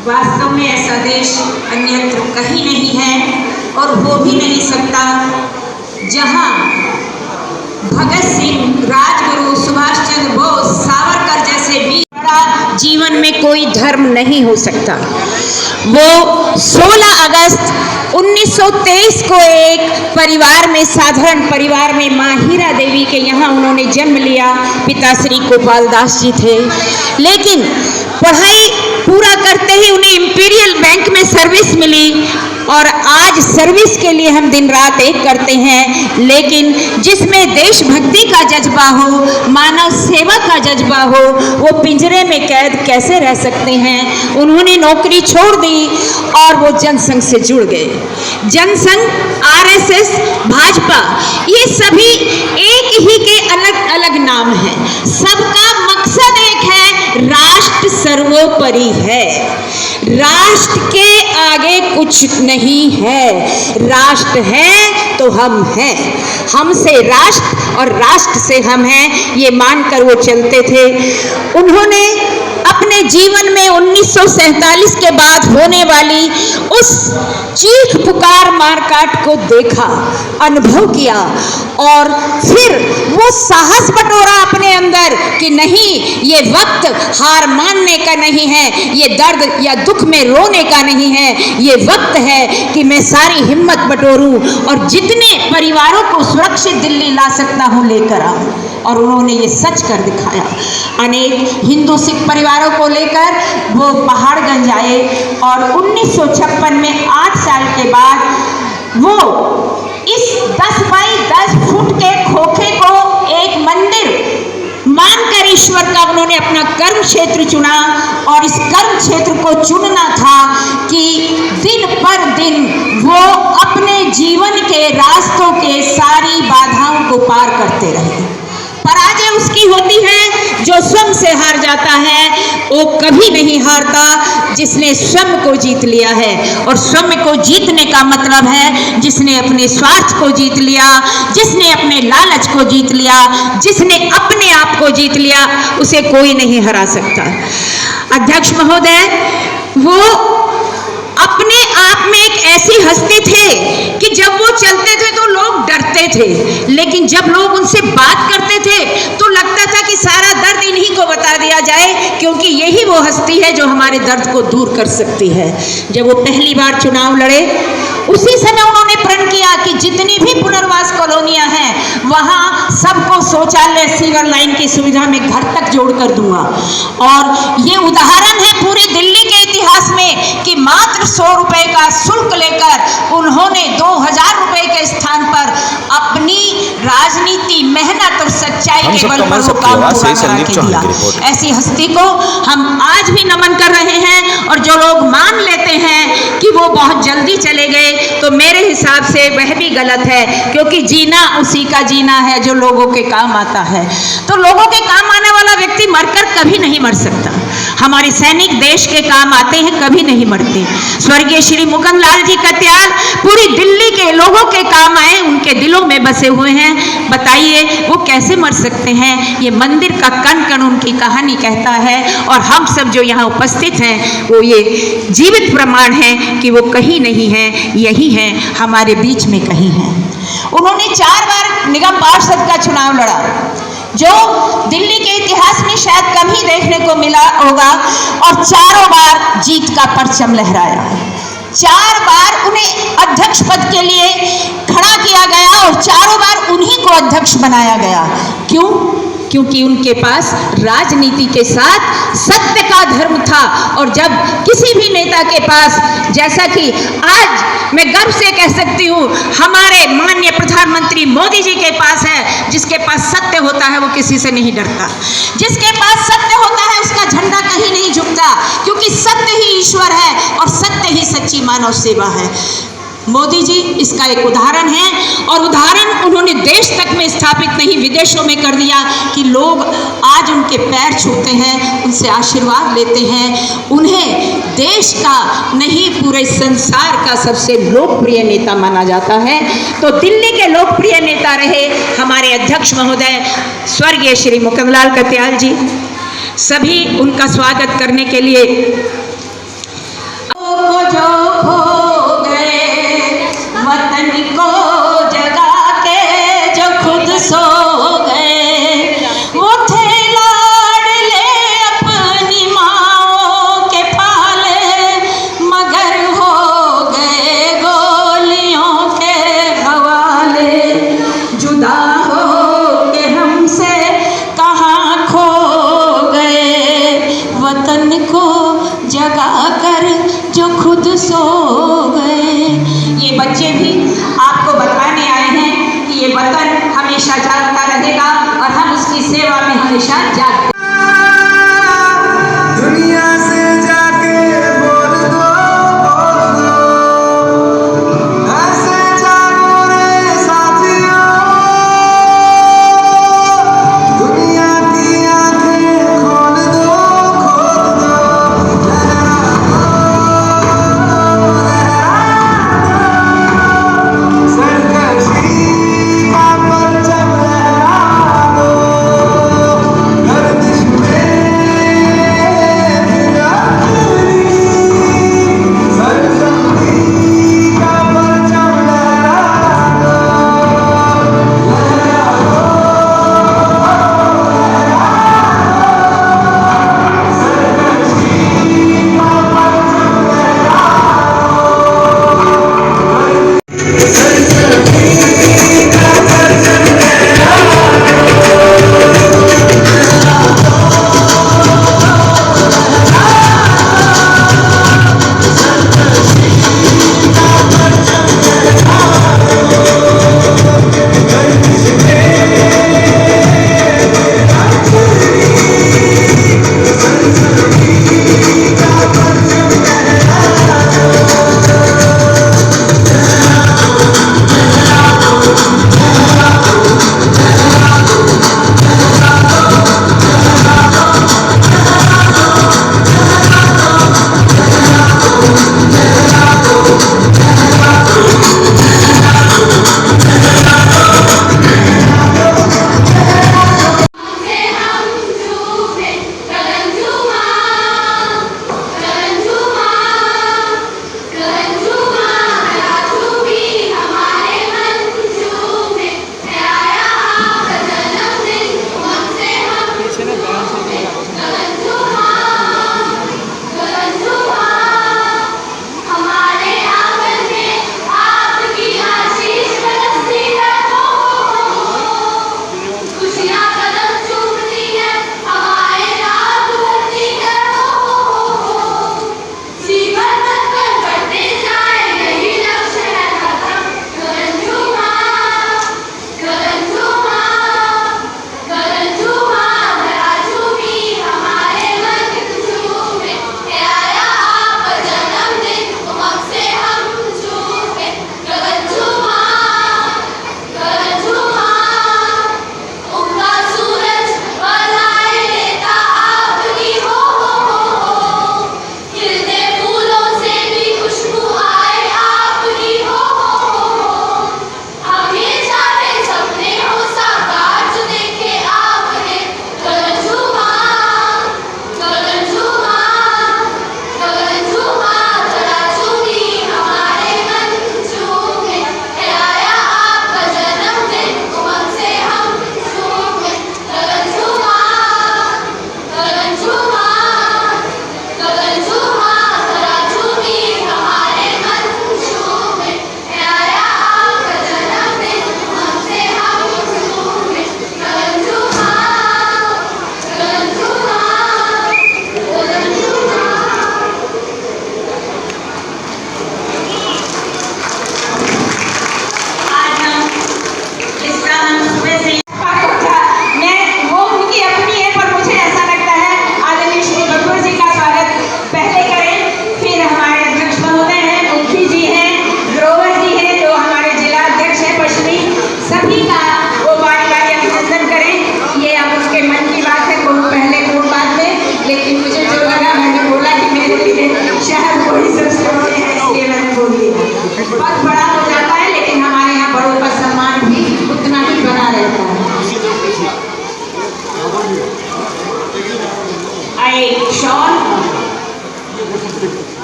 वास्तव में ऐसा देश अन्यत्र कहीं नहीं है और हो भी नहीं सकता जहां भगत सिंह, राजगुरु, सुभाष चंद्र बोस, सावरकर जैसे वीर बड़ा जीवन में कोई धर्म नहीं हो सकता। वो 16 अगस्त 1923 को एक परिवार में, साधारण परिवार में, माँ हीरा देवी के यहाँ उन्होंने जन्म लिया। पिता श्री गोपाल दास जी थे, लेकिन पढ़ाई पूरा करते ही उन्हें इंपीरियल बैंक में सर्विस मिली और आज सर्विस के लिए हम दिन रात एक करते हैं, लेकिन जिसमें देशभक्ति का जज्बा हो, मानव सेवा का जज्बा हो, वो पिंजरे में कैद कैसे रह सकते हैं। उन्होंने नौकरी छोड़ दी और वो जनसंघ से जुड़ गए। जनसंघ, आरएसएस, भाजपा, ये सभी एक ही के अलग अलग नाम हैं। सबका मकसद एक है, राष्ट्र सर्वोपरि है। राष्ट्र के आगे कुछ नहीं है। राष्ट्र है तो हम हैं, हमसे राष्ट्र और राष्ट्र से हम हैं, ये मानकर वो चलते थे। उन्होंने अपने जीवन में 1947 के बाद होने वाली उस चीख पुकार मारकाट को देखा, अनुभव किया और फिर वो साहस बटोरा अपने अंदर कि नहीं, ये वक्त हार मानने का नहीं है, ये दर्द या दुख में रोने का नहीं है, ये वक्त है कि मैं सारी हिम्मत बटोरूं और जितने परिवारों को सुरक्षित दिल्ली ला सकता हूं लेकर आऊं। और उन्होंने ये सच कर दिखाया। अनेक हिंदू सिख परिवारों को लेकर वो पहाड़गंज आए और 1956 में 8 साल के बाद वो इस 10 बाई 10 फुट के खोखे को एक मंदिर मानकर ईश्वर का उन्होंने अपना कर्म क्षेत्र चुना। और इस कर्म क्षेत्र को चुनना था कि दिन पर दिन वो अपने जीवन के रास्तों के सारी बाधाओं को पार करते रहे। पराजय उसकी होती है जो स्वयं से हार जाता है, वो कभी नहीं हारता जिसने स्वयं को जीत लिया है। और स्वयं को जीतने का मतलब है जिसने अपने स्वार्थ को जीत लिया, जिसने अपने लालच को जीत लिया, जिसने अपने आप को जीत लिया, उसे कोई नहीं हरा सकता। अध्यक्ष महोदय, वो अपने आप में एक ऐसी हस्ती थे कि जब वो चलते थे तो लोग डरते थे, लेकिन जब लोग उनसे बात करते थे तो लगता था कि सारा दर्द इन्हीं को बता दिया जाए, क्योंकि यही वो हस्ती है जो हमारे दर्द को दूर कर सकती है। जब वो पहली बार चुनाव लड़े, उसी समय उन्होंने प्रण किया कि जितनी भी पुनर्वास कॉलोनियां हैं वहां सबको शौचालय, सीवर लाइन की सुविधा में घर तक जोड़कर दूंगा। और ये उदाहरण है पूरे दिल्ली के इतिहास में कि मात्र 100 रुपए का शुल्क लेकर उन्होंने 2000 रुपए के स्थान पर अपनी राजनीति, मेहनत और सच्चाई के बल पर वो काम पूरा करा के दिया। ऐसी हस्ती को हम आज भी नमन कर रहे हैं। और जो लोग मान लेते हैं कि वो बहुत जल्दी चले गए, तो मेरे हिसाब से वह भी गलत है, क्योंकि जीना उसी का जीना है जो लोगों के काम आता है। तो लोगों के काम आने वाला व्यक्ति मरकर कभी नहीं मर सकता। हमारे सैनिक देश के काम आते हैं, कभी नहीं मरते। स्वर्गीय श्री मुकुंद लाल जी कत्याल पूरी दिल्ली के लोगों के काम आए, उनके दिलों में बसे हुए हैं। बताइए वो कैसे मर सकते हैं? ये मंदिर का कण कण उनकी कहानी कहता है। और हम सब जो यहाँ उपस्थित हैं वो ये जीवित प्रमाण है कि वो कहीं नहीं है, यही है, हमारे बीच में कहीं है। उन्होंने 4 बार निगम पार्षद का चुनाव लड़ा, जो दिल्ली के इतिहास में शायद कम ही देखने को मिला होगा। और 4 बार जीत का परचम लहराया। 4 बार उन्हें अध्यक्ष पद के लिए खड़ा किया गया और 4 बार उन्हीं को अध्यक्ष बनाया गया। क्यों? क्योंकि उनके पास राजनीति के साथ सत्य का धर्म था। और जब किसी भी नेता के पास, जैसा कि आज मैं गर्व से कह सकती हूँ हमारे माननीय प्रधानमंत्री मोदी जी के पास है, जिसके पास सत्य होता है वो किसी से नहीं डरता। जिसके पास सत्य होता है उसका झंडा कहीं नहीं झुकता, क्योंकि सत्य ही ईश्वर है और सत्य ही सच्ची मानव सेवा है। मोदी जी इसका एक उदाहरण है। और उदाहरण उन्होंने देश तक में स्थापित नहीं, विदेशों में कर दिया कि लोग आज उनके पैर छूते हैं, उनसे आशीर्वाद लेते हैं। उन्हें देश का नहीं, पूरे संसार का सबसे लोकप्रिय नेता माना जाता है। तो दिल्ली के लोकप्रिय नेता रहे हमारे अध्यक्ष महोदय स्वर्गीय श्री मुकुंद लाल कत्याल जी। सभी उनका स्वागत करने के लिए जो खुद सो गए। ये बच्चे भी आपको बताने आए हैं कि ये वतन हमेशा जागता रहेगा और हम उसकी सेवा में हमेशा जागते। दुनिया से जाके बोल दो ऐसे जागो रे साथियों, दुनिया की आंखें खोल दो सरकशी का परचम लहरा दो, गर्दिश में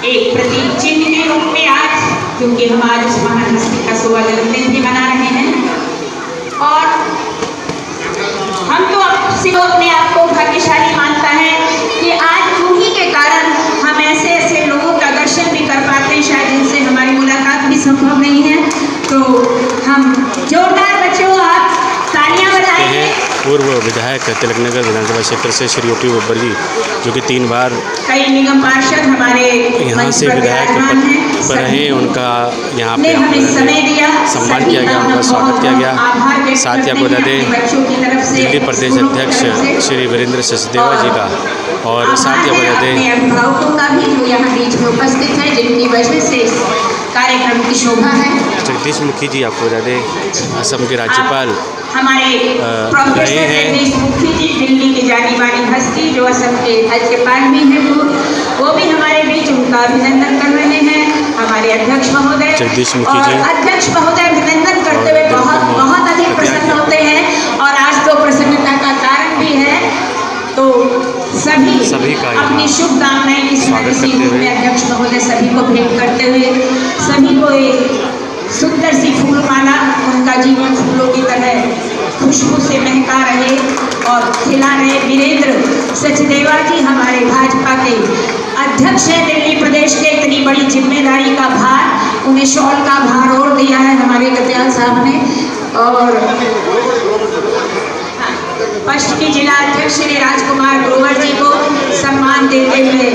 एक प्रतीक चिन्ह के रूप में आज, क्योंकि हम आज उस महान हस्ती का 16 जन्मदिन भी मना रहे हैं और हम तो अपने आप को भाग्यशाली मानता है कि आज उन्हीं के कारण हम ऐसे ऐसे लोगों का दर्शन भी कर पाते हैं शायद जिनसे हमारी मुलाकात भी संभव नहीं है। तो हम जोरदार बच्चों आप तालियां बजाएंगे। पूर्व विधायक तिलकनगर विधानसभा क्षेत्र से श्री ओपी बब्बर जी, जो कि 3 बार कई निगम पार्षद हमारे यहाँ से विधायक पद पर रहे उनका यहाँ पे सम्मान किया गया, उनका स्वागत किया गया। साथ ही आपको बता दें दिल्ली प्रदेश अध्यक्ष श्री वीरेंद्र सचदेवा जी का, और साथ ही आपको बता दें अभिभावकों का भी जो यहाँ बीच में उपस्थित है, जिनकी वजह से इस कार्यक्रम की शोभा है। जगदीश मुखी जी आपको बता दें असम के राज्यपाल हमारे प्रोफेसर जगदीश मुखी जी, दिल्ली की जानी मानी हस्ती जो असम के राज्यपाल भी हैं, वो भी हमारे बीच उनका अभिनंदन कर रहे हैं। हमारे अध्यक्ष महोदय जगदीश मुखी जी, अध्यक्ष महोदय अभिनंदन करते हुए बहुत अधिक प्रसन्न होते हैं, और आज तो प्रसन्नता का कारण भी है। तो सभी का अपनी शुभकामनाएं किसी रूप में अध्यक्ष महोदय सभी को भेंट करते हुए सभी को एक सुंदर सी फूलमाला, उनका जीवन फूलों की तरह खुशबू से महका रहे और खिला रहे। वीरेंद्र सचदेवा जी हमारे भाजपा के अध्यक्ष हैं दिल्ली प्रदेश के। इतनी बड़ी जिम्मेदारी का भार, उन्हें शॉल का भार और दिया है हमारे कत्याल साहब ने। और पश्चिमी जिला अध्यक्ष श्री राजकुमार ग्रोवर जी को सम्मान देते हुए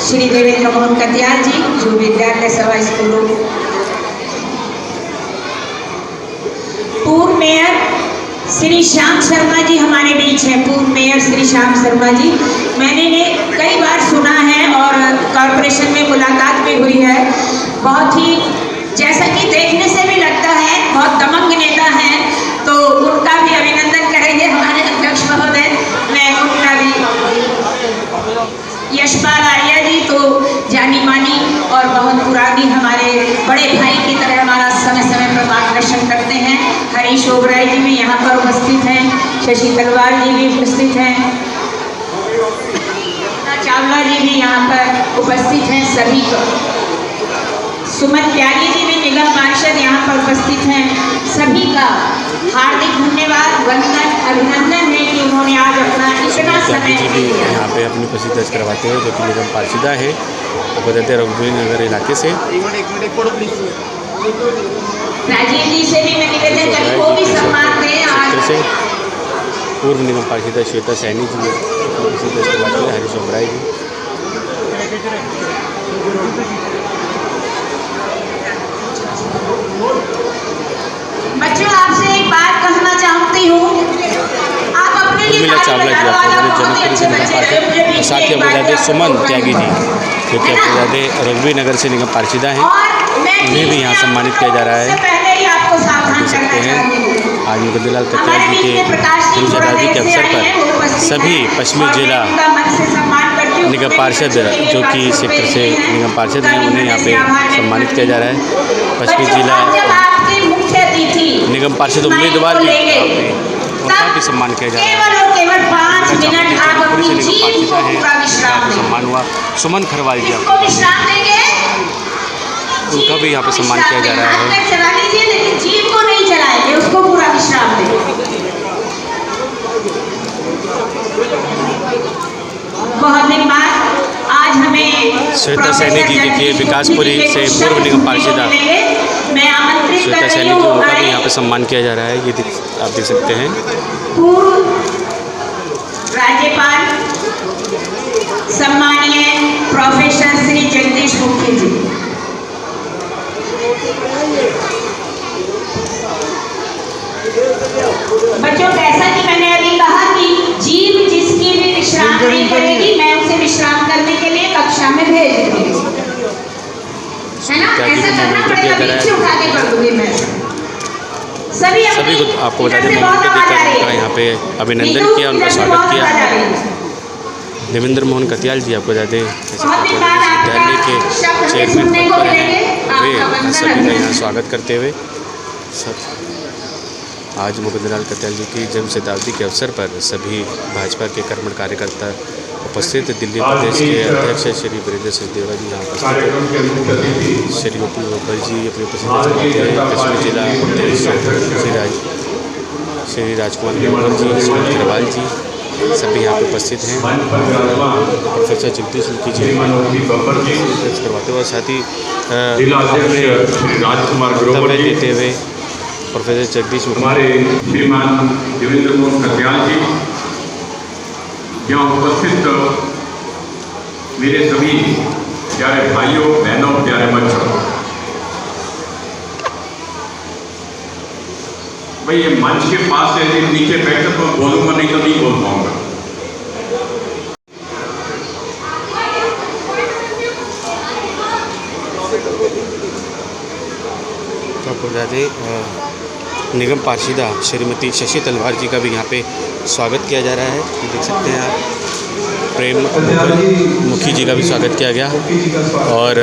श्री देवेंद्र मोहन कत्याल जी, जो विद्यालय सभा स्कूलों पूर्व मेयर श्री श्याम शर्मा जी हमारे बीच हैं। पूर्व मेयर श्री श्याम शर्मा जी, मैंने कई बार सुना है और कॉरपोरेशन में मुलाकात भी हुई है। बहुत ही जैसा कि देखने से भी लगता है बहुत दमंग नेता हैं, तो उनका भी अभिनंदन करेंगे हमारे अध्यक्ष महोदय। मैं उनका भी, यशपाल आर्या जी तो जानी मानी और बहुत पुरानी हमारे बड़े भाई की तरह हमारा समय समय पर मार्गदर्शन करते हैं। हरीश ओबराय जी भी यहाँ पर उपस्थित हैं, शशि तलवार जी भी उपस्थित हैं, चावला जी भी यहाँ पर उपस्थित हैं। सभी को सुमन त्यागी जी भी निगम पार्षद यहाँ पर उपस्थित हैं। सभी का हार्दिक धन्यवाद, वंदन, अभिनंदन है कि उन्होंने आज अपना इतना समय दिया। यहाँ पे अपनी उपस्थिति दर्ज करवाते हैं, जो कि निगम पार्षदा है बदलते रघुवीर नगर इलाके से। राजीव जी से भी मैं निवेदन करूँ, वो भी सम्मान दें आज से। पूर्व निगम पार्षदा श्वेता सैनी जी उपस्थिति दर्ज करवाते हैं, हरीश ओबराय जी। बच्चों आपसे एक बात कहना चाहती हूँ, आप अपने लिए चावला जी आपको जनकपुरी और साथ ही आपको बता दें सुमन त्यागी जी, जो कि आपको बता दें रघुवीर नगर से निगम पार्षदा हैं, उन्हें भी यहाँ सम्मानित किया जा रहा है। देख सकते हैं आज मुकद्दलाल कत्याल जी के जन्म शताब्दी के अवसर पर सभी पश्चिमी जिला निगम पार्षद जो कि सेक्टर से निगम पार्षद हैं, उन्हें यहाँ पे सम्मानित किया जा रहा है। पश्चिमी जिला निगम पार्षद उम्मीदवार भी उनका भी सम्मान किया जा रहा है। केवल 5 मिनट आप अपनी जीभ को पूरा विश्राम दें। सम्मान हुआ सुमन खरवाल जी, इसको विश्राम देंगे, उनका भी यहाँ पे सम्मान किया जा रहा है। हाथ चला लीजिए लेकिन जीभ को नहीं चलाएंगे, उसको पूरा विश्राम देंगे। बहुत दिन बाद आज हमें श्वेता सैनी जी देखिए विकासपुरी से पूर्व निगम पार्षदा मैं आमंत्रित श्वेता सैनी जी, उनका भी यहाँ पे सम्मान किया जा रहा है। ये आप देख सकते हैं पूर्व राज्यपाल सम्मानीय प्रोफेसर श्री जगदीश मुखी जी। बच्चों कैसा कि मैंने अभी कहा कि जीभ जिसकी भी विश्राम नहीं करेगी, मैं उसे विश्राम करने के लिए कक्षा में भेज दूंगी, है ना? ऐसा करना पड़ेगा, बीच से उठा के कर दूंगी मैं। सभी को आपको बता दें उनका यहाँ पे अभिनंदन किया, उनका स्वागत किया। देवेंद्र मोहन कत्याल जी आपको बता दें विद्यालय के चेयरमैन पद पर हैं, वे सभी का यहाँ स्वागत करते हुए आज मुकद्दलाल कत्याल जी की जन्म शताब्दी के अवसर पर सभी भाजपा के कर्मठ कार्यकर्ता उपस्थित। दिल्ली प्रदेश के अध्यक्ष श्री वीरेंद्र सचदेवा जी यहाँ उपस्थित, श्री ओपी ओबर जी अपनी उपस्थिति पश्चिमी जिला अध्यक्ष श्री राजकुमार ग्रोवर जी, सुमन खरवाल जी सभी यहाँ पे उपस्थित हैं। प्रोफेसर जगदीश मुखी जी करवाते हुए, साथ ही वक्तव्य देते हुए प्रोफेसर जगदीश मुखी हमारे श्रीमान देवेंद्र मोहन कत्याल जी, यहाँ उपस्थित मेरे सभी प्यारे भाइयों बहनों, प्यारे बच्चों, भाई ये मंच के पास से यदि नीचे बैठकर तो बोलूंगा, नहीं तो नहीं बोल पाऊंगा। तो आपको बता दें निगम पार्षदा श्रीमती शशि तलवार जी का भी यहाँ पे स्वागत किया जा रहा है। ये देख सकते हैं आप, प्रेम मुखी जी का भी स्वागत किया गया और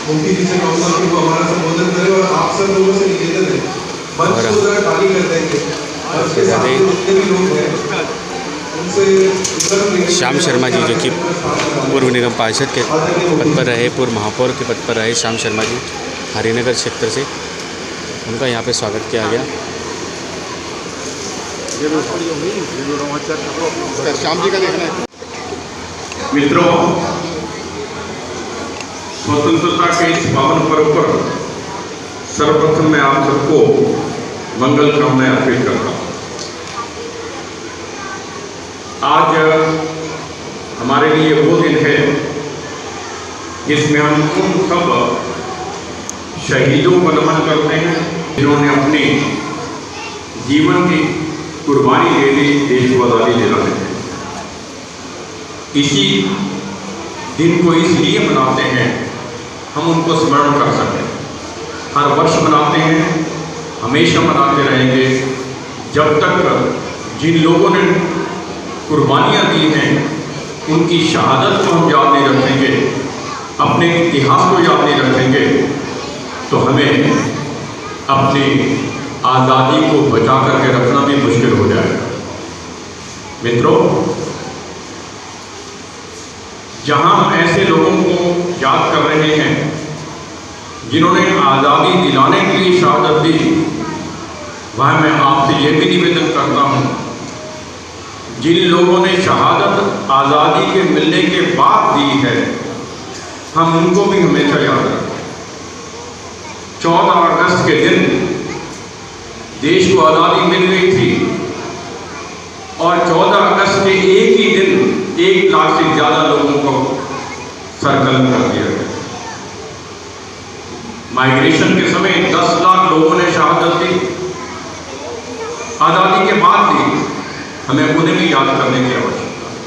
मुफ्ती जी से कहूँगा कि वो हमारा संबोधन करें और आप सब लोगों से निवेदन है मंच को जरा खाली कर देंगे और उसके साथ जितने भी लोग हैं उनसे श्याम शर्मा जी जो कि पूर्व निगम पार्षद के पद पर रहे, पूर्व महापौर के पद पर रहे श्याम शर्मा जी हरिनगर क्षेत्र से, उनका यहाँ पे स्वागत किया गया। श्याम जी का देखना है। मित्रों, स्वतंत्रता के इस पावन पर्व पर सर्वप्रथम मैं आप सबको मंगल कामनाएं अर्पित करता हूँ। आज हमारे लिए वो दिन है जिसमें हम उन सब शहीदों को नमन करते हैं जिन्होंने अपने जीवन की कुर्बानी दे दी देश को आज़ादी दिलाने में। इसी दिन को इसलिए मनाते हैं हम उनको स्मरण कर सकें। हर वर्ष मनाते हैं, हमेशा मनाते रहेंगे जब तक जिन लोगों ने कुर्बानियाँ दी हैं उनकी शहादत को हम याद नहीं रखेंगे, अपने इतिहास को याद नहीं रखेंगे, तो हमें अपनी आज़ादी को बचा करके रखना भी मुश्किल हो जाएगा। मित्रों, जहां हम ऐसे लोगों को याद कर रहे हैं जिन्होंने आज़ादी दिलाने के लिए शहादत दी, वह मैं आपसे ये भी निवेदन करता हूं, जिन लोगों ने शहादत आज़ादी के मिलने के बाद दी है, हम उनको भी हमेशा याद रखें। 14 अगस्त के दिन देश को आज़ादी मिल गई थी और 14 अगस्त के एक ही दिन 1 लाख से ज़्यादा लोगों को सर्कल कर दिया गया। माइग्रेशन के समय 10 लाख लोगों ने शहादत दी, आज़ादी के बाद दी, हमें उन्हें भी याद करने की आवश्यकता है।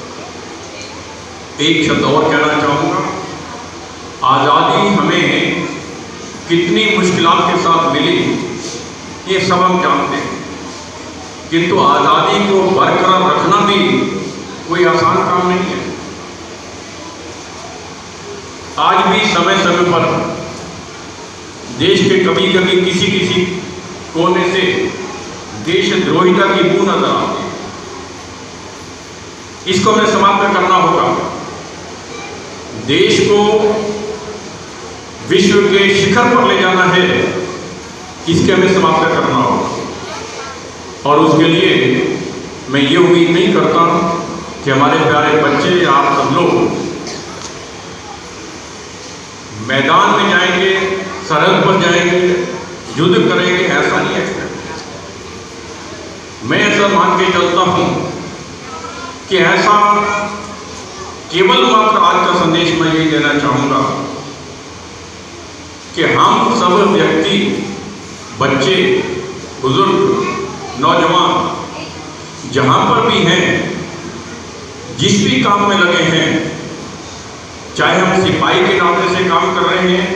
एक शब्द और कहना चाहूँगा, आज़ादी हमें कितनी मुश्किलात के साथ मिली ये सब हम जानते हैं, किंतु आज़ादी को बरकरार रखना भी कोई आसान काम नहीं है। आज भी समय समय पर देश के कभी कभी किसी कोने से देशद्रोहिता की बू नजर आती है। इसको हमें समाप्त करना होगा। देश को विश्व के शिखर पर ले जाना है, इसके हमें समाप्त करना होगा। और उसके लिए मैं ये उम्मीद नहीं करता कि हमारे प्यारे बच्चे, आप सब लोग मैदान में जाएंगे, सरहद पर जाएंगे, युद्ध करेंगे, ऐसा नहीं है। मैं ऐसा मान के चलता हूं कि ऐसा केवल मात्र आज का संदेश मैं यही देना चाहूँगा कि हम सब व्यक्ति, बच्चे, बुजुर्ग, नौजवान, जहाँ पर भी हैं, जिस भी काम में लगे हैं, चाहे हम सिपाही के नाते से काम कर रहे हैं,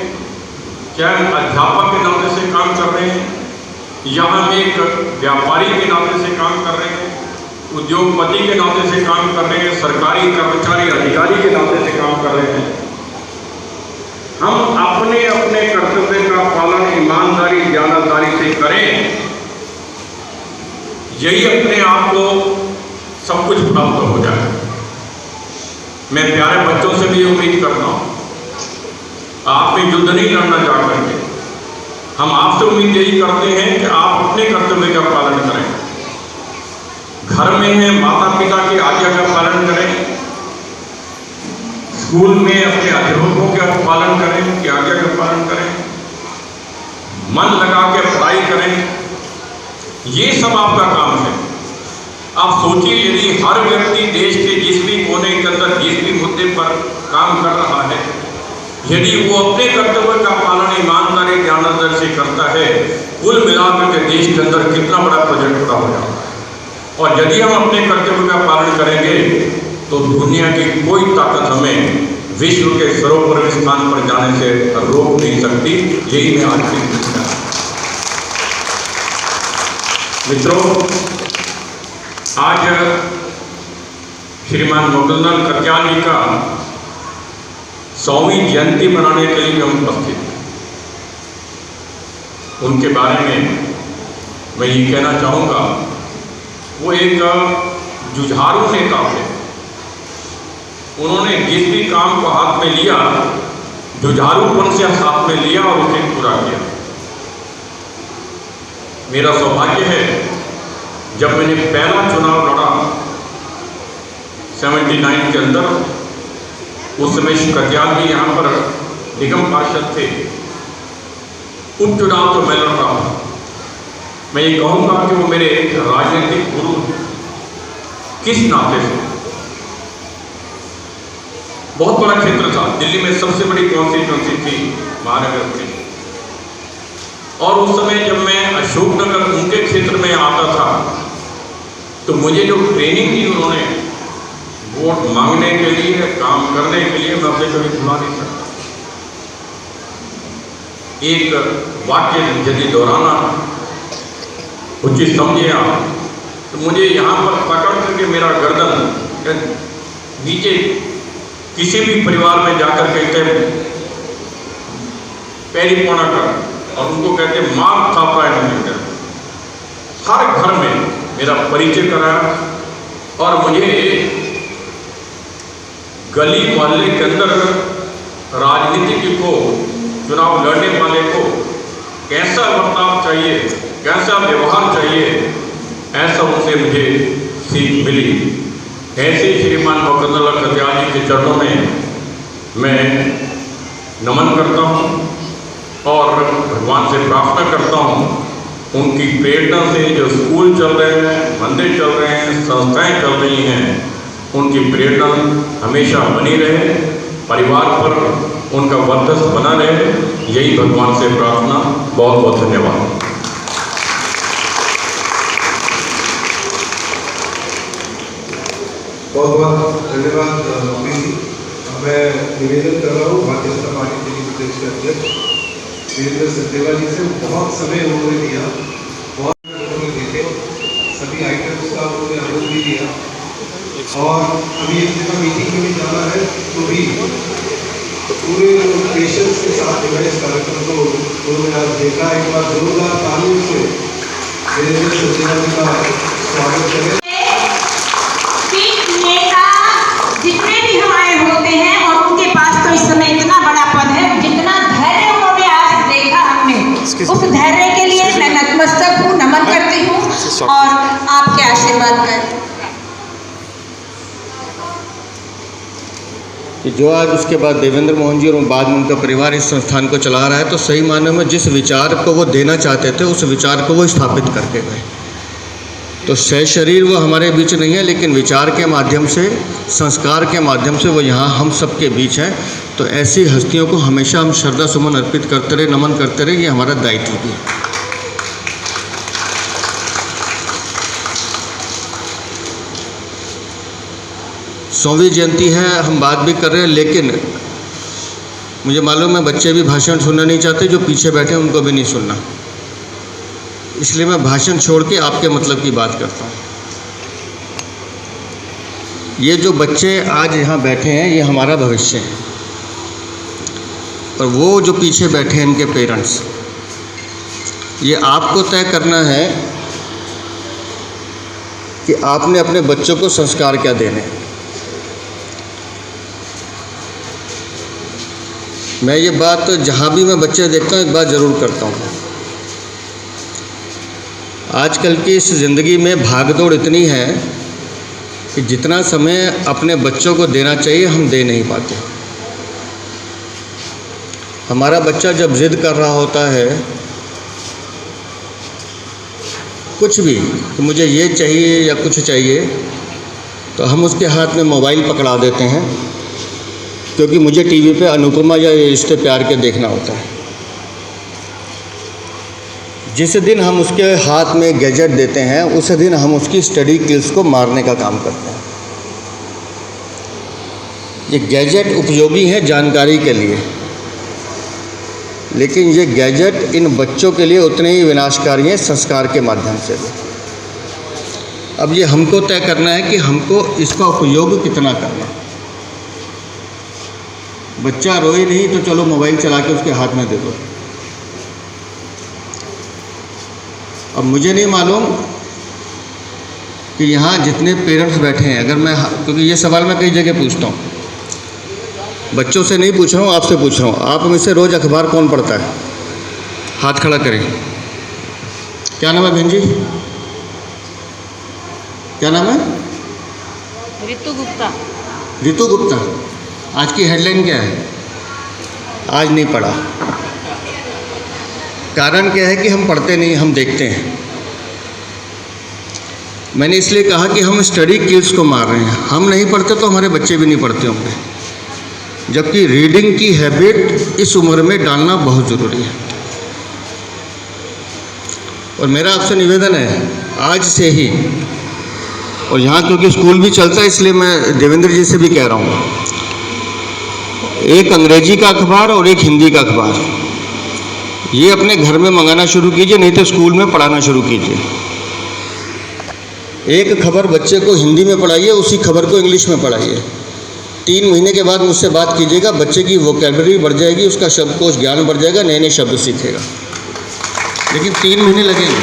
चाहे हम अध्यापक के नाते से काम कर रहे हैं, या हम एक व्यापारी के नाते से काम कर रहे हैं, उद्योगपति के नाते से काम कर रहे हैं, सरकारी कर्मचारी अधिकारी के नाते से काम कर रहे हैं, हम अपने अपने कर्तव्य का पालन ईमानदारी, दयानतदारी से करें। यही अपने आप को सब कुछ प्राप्त हो जाए। मैं प्यारे बच्चों से भी उम्मीद करता हूँ, आप में युद्ध नहीं लड़ना चाह करके, हम आपसे उम्मीद यही करते हैं कि आप अपने कर्तव्य का पालन करें। घर में है, माता पिता की आज्ञा का पालन करें, स्कूल में अपने अध्यापकों का पालन करें, उनकी आज्ञा का पालन करें, मन लगा के पढ़ाई करें। ये सब आपका काम है। आप सोचिए, यदि हर व्यक्ति देश के जिस भी कोने के अंदर जिस भी मुद्दे पर काम कर रहा है, यदि वो अपने कर्तव्य का पालन ईमानदारी ध्यान से करता है, कुल मिलाकर के देश के अंदर कितना बड़ा प्रोजेक्ट पूरा हो जाता है। और यदि हम अपने कर्तव्य का पालन करेंगे तो दुनिया की कोई ताकत हमें विश्व के सर्वोपरि स्थान पर जाने से रोक नहीं सकती। यही मैं आज की मित्रों, आज श्रीमान मोतीलाल कत्याल जी का 100वीं जयंती मनाने के लिए हम उपस्थित हैं। उनके बारे में मैं ये कहना चाहूँगा, वो एक जुझारू नेता थे। उन्होंने जिस भी काम को हाथ में लिया, जुझारूपन से हाथ में लिया और उसे पूरा किया। मेरा सौभाग्य है, जब मैंने पहला चुनाव लड़ा 79 के अंदर, उस समय कत्याल जी यहाँ पर निगम पार्षद थे। उपचुनाव तो मैं लड़ रहा हूँ। मैं ये कहूँगा कि वो मेरे राजनीतिक गुरु किस नाते से। बहुत बड़ा क्षेत्र था, दिल्ली में सबसे बड़ी कॉन्स्टिट्यूंसी थी महानगर की। और उस समय जब मैं अशोकनगर उनके क्षेत्र में आता था, तो मुझे जो ट्रेनिंग दी उन्होंने वोट मांगने के लिए, काम करने के लिए, मैं उसे कभी भुला नहीं सकता। एक वाक्य यदि दोहराना उचित समझे आप, तो मुझे यहाँ पर पकड़ करके मेरा गर्दन नीचे किसी भी परिवार में जाकर कहते पैरी पौना कर, और उनको कहते मार थापा है। हर घर में मेरा परिचय कराया और मुझे गली मोहल्ले के अंदर राजनीति को, चुनाव लड़ने वाले को कैसा बर्ताव चाहिए, कैसा व्यवहार चाहिए, ऐसा उनसे मुझे सीख मिली। ऐसे श्रीमान मोतीलाल कत्याल जी के चरणों में मैं नमन करता हूँ और भगवान से प्रार्थना करता हूँ, उनकी प्रेरणा से जो स्कूल चल रहे हैं, मंदिर चल रहे हैं, संस्थाएं चल रही हैं, उनकी प्रेरणा हमेशा बनी रहे, परिवार पर उनका वर्चस्व बना रहे। यही भगवान से प्रार्थना। बहुत बहुत धन्यवाद। बहुत बहुत धन्यवाद अभी मैं निवेदन कर रहा हूँ भारतीय जनता पार्टी दिल्ली प्रदेश के अध्यक्ष वीरेंद्र सचदेवा जी से। बहुत समय उन्होंने दिया, बहुत उन्होंने देखे, सभी आइटम्स का उन्होंने आनंद भी दिया। और अभी एक जगह मीटिंग में भी जाना है, तो भी पूरे पेशेंस के साथ जो है इस कार्यक्रम को उन्होंने आज देखा। एक बार जोरदार तालियों से वीरेंद्र सचदेवा जी का स्वागत करें। जितने भी हमारे होते हैं, और उनके पास तो इस समय इतना बड़ा पद है, जितना धैर्य उन्होंने आज देखा हमने, उस धैर्य के लिए मैं नतमस्तक हूँ, नमन करती हूँ और आपके आशीर्वाद कर कि जो आज उसके बाद देवेंद्र मोहन जी और बाद में उनका परिवार इस संस्थान को चला रहा है, तो सही मायने में जिस विचार को वो देना चाहते थे, उस विचार को वो स्थापित करके गए। तो सह शरीर वो हमारे बीच नहीं है, लेकिन विचार के माध्यम से, संस्कार के माध्यम से वो यहाँ हम सब के बीच हैं। तो ऐसी हस्तियों को हमेशा हम श्रद्धा सुमन अर्पित करते रहे, नमन करते रहे, ये हमारा दायित्व भी है। सौवीं जयंती है, हम बात भी कर रहे हैं, लेकिन मुझे मालूम है बच्चे भी भाषण सुनना नहीं चाहते, जो पीछे बैठे हैं उनको भी नहीं सुनना, इसलिए मैं भाषण छोड़ के आपके मतलब की बात करता हूँ। ये जो बच्चे आज यहाँ बैठे हैं, ये हमारा भविष्य है, और वो जो पीछे बैठे हैं इनके पेरेंट्स, ये आपको तय करना है कि आपने अपने बच्चों को संस्कार क्या देने हैं। मैं ये बात जहाँ भी मैं बच्चे देखता हूँ एक बात ज़रूर करता हूँ, आजकल की इस ज़िंदगी में भागदौड़ इतनी है कि जितना समय अपने बच्चों को देना चाहिए हम दे नहीं पाते। हमारा बच्चा जब ज़िद कर रहा होता है कुछ भी कि मुझे ये चाहिए या कुछ चाहिए, तो हम उसके हाथ में मोबाइल पकड़ा देते हैं, क्योंकि मुझे टीवी पे अनुपमा या ये रिश्ते प्यार के देखना होता है। जिस दिन हम उसके हाथ में गैजेट देते हैं, उस दिन हम उसकी स्टडी स्किल्स को मारने का काम करते हैं। ये गैजेट उपयोगी है जानकारी के लिए, लेकिन ये गैजेट इन बच्चों के लिए उतने ही विनाशकारी हैं संस्कार के माध्यम से भी। अब ये हमको तय करना है कि हमको इसका उपयोग कितना करना। बच्चा रोए नहीं तो चलो मोबाइल चला के उसके हाथ में दे दो। अब मुझे नहीं मालूम कि यहाँ जितने पेरेंट्स बैठे हैं, अगर मैं, क्योंकि ये सवाल मैं कई जगह पूछता हूँ, बच्चों से नहीं पूछ रहा हूँ, आपसे पूछ रहा हूँ, आप में से रोज़ अखबार कौन पढ़ता है? हाथ खड़ा करें। क्या नाम है बहन जी? क्या नाम है? रितु गुप्ता। रितु गुप्ता। आज की हेडलाइन क्या है? आज नहीं पढ़ा। कारण क्या है कि हम पढ़ते नहीं, हम देखते हैं। मैंने इसलिए कहा कि हम स्टडी स्किल्स को मार रहे हैं। हम नहीं पढ़ते तो हमारे बच्चे भी नहीं पढ़ते होंगे, जबकि रीडिंग की हैबिट इस उम्र में डालना बहुत ज़रूरी है। और मेरा आपसे निवेदन है आज से ही, और यहाँ क्योंकि स्कूल भी चलता है इसलिए मैं देवेंद्र जी से भी कह रहा हूँ, एक अंग्रेजी का अखबार और एक हिंदी का अखबार ये अपने घर में मंगाना शुरू कीजिए, नहीं तो स्कूल में पढ़ाना शुरू कीजिए। एक खबर बच्चे को हिंदी में पढ़ाइए, उसी खबर को इंग्लिश में पढ़ाइए। 3 महीने के बाद मुझसे बात कीजिएगा, बच्चे की वोकैबुलरी बढ़ जाएगी, उसका शब्दकोश ज्ञान बढ़ जाएगा, नए नए शब्द सीखेगा। लेकिन 3 महीने लगेंगे।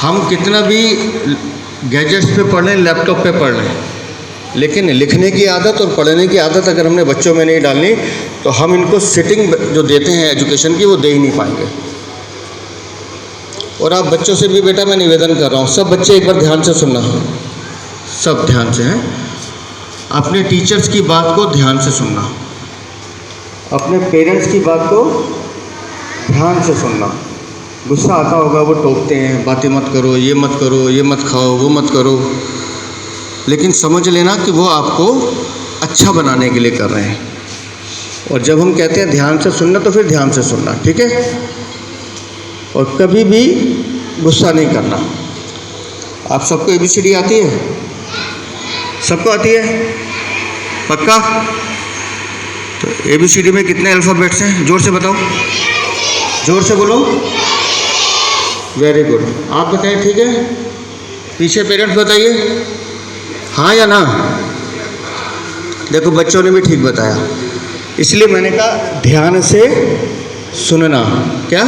हम कितना भी गैजेट्स पे पढ़ लें, लैपटॉप पे पढ़ लें, लेकिन लिखने की आदत और पढ़ने की आदत अगर हमने बच्चों में नहीं डालनी, तो हम इनको सिटिंग जो देते हैं एजुकेशन की, वो दे ही नहीं पाएंगे। और आप बच्चों से भी बेटा मैं निवेदन कर रहा हूँ, सब बच्चे एक बार ध्यान से सुनना, सब ध्यान से हैं। अपने टीचर्स की बात को ध्यान से सुनना, अपने पेरेंट्स की बात को ध्यान से सुनना। गुस्सा आता होगा, वो टोकते हैं, बातें मत करो, ये मत करो, ये मत खाओ, वो मत करो, लेकिन समझ लेना कि वो आपको अच्छा बनाने के लिए कर रहे हैं। और जब हम कहते हैं ध्यान से सुनना, तो फिर ध्यान से सुनना, ठीक है? और कभी भी गुस्सा नहीं करना। आप सबको ABCD आती है? सबको आती है? पक्का? तो ABCD में कितने अल्फ़ाबेट्स हैं? जोर से बताओ, जोर से बोलो। Very good. आप बताएं, ठीक है? पीछे पेरेंट्स बताइए हाँ या ना। देखो बच्चों ने भी ठीक बताया, इसलिए मैंने कहा ध्यान से सुनना। क्या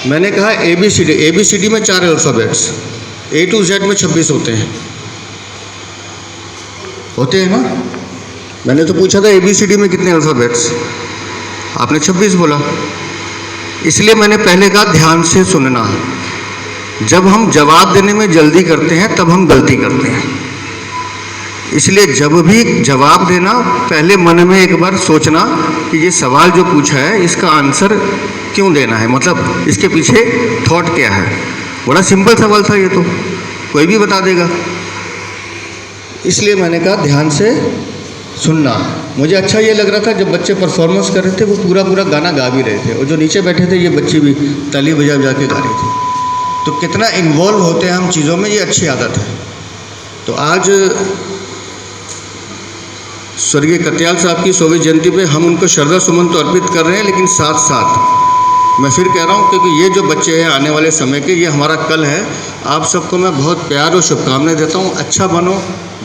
मैंने कहा? ABCD में 4 अल्फ़ाबेट्स, A to Z में 26 होते हैं ना? मैंने तो पूछा था ABCD में कितने अल्फ़ाबेट्स, आपने 26 बोला। इसलिए मैंने पहले कहा ध्यान से सुनना। जब हम जवाब देने में जल्दी करते हैं तब हम गलती करते हैं। इसलिए जब भी जवाब देना, पहले मन में एक बार सोचना कि ये सवाल जो पूछा है इसका आंसर क्यों देना है, मतलब इसके पीछे थॉट क्या है। बड़ा सिंपल सवाल था ये, तो कोई भी बता देगा। इसलिए मैंने कहा ध्यान से सुनना। मुझे अच्छा ये लग रहा था जब बच्चे परफॉर्मेंस कर रहे थे, वो पूरा पूरा गाना गा भी रहे थे, और जो नीचे बैठे थे ये बच्चे भी ताली बजा बजा के गा रही थी। तो कितना इन्वॉल्व होते हैं हम चीज़ों में, ये अच्छी आदत है। तो आज स्वर्गीय कत्याल साहब की 100वीं जयंती पे हम उनको श्रद्धा सुमन तो अर्पित कर रहे हैं, लेकिन साथ साथ मैं फिर कह रहा हूँ, क्योंकि ये जो बच्चे हैं आने वाले समय के, ये हमारा कल है। आप सबको मैं बहुत प्यार और शुभकामनाएं देता हूँ। अच्छा बनो,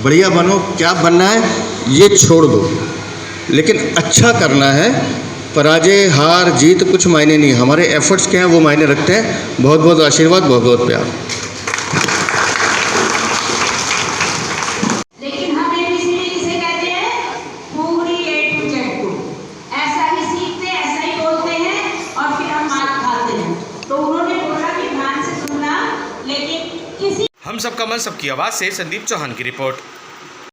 बढ़िया बनो, क्या बनना है ये छोड़ दो, लेकिन अच्छा करना है। पराजय हार जीत कुछ मायने नहीं, हमारे एफर्ट्स क्या हैं वो मायने रखते हैं। बहुत बहुत आशीर्वाद, बहुत बहुत प्यार। लेकिन हम ABCD किसे कहते हैं? पूरी A to Z को ऐसा ही सीखते, ऐसा ही बोलते हैं, और फिर हम मार खाते हैं। तो उन्होंने बोला कि ध्यान से सुनना, लेकिन किसी हम सबका मन सबकी आवाज़ से संदीप चौहान की रिपोर्ट।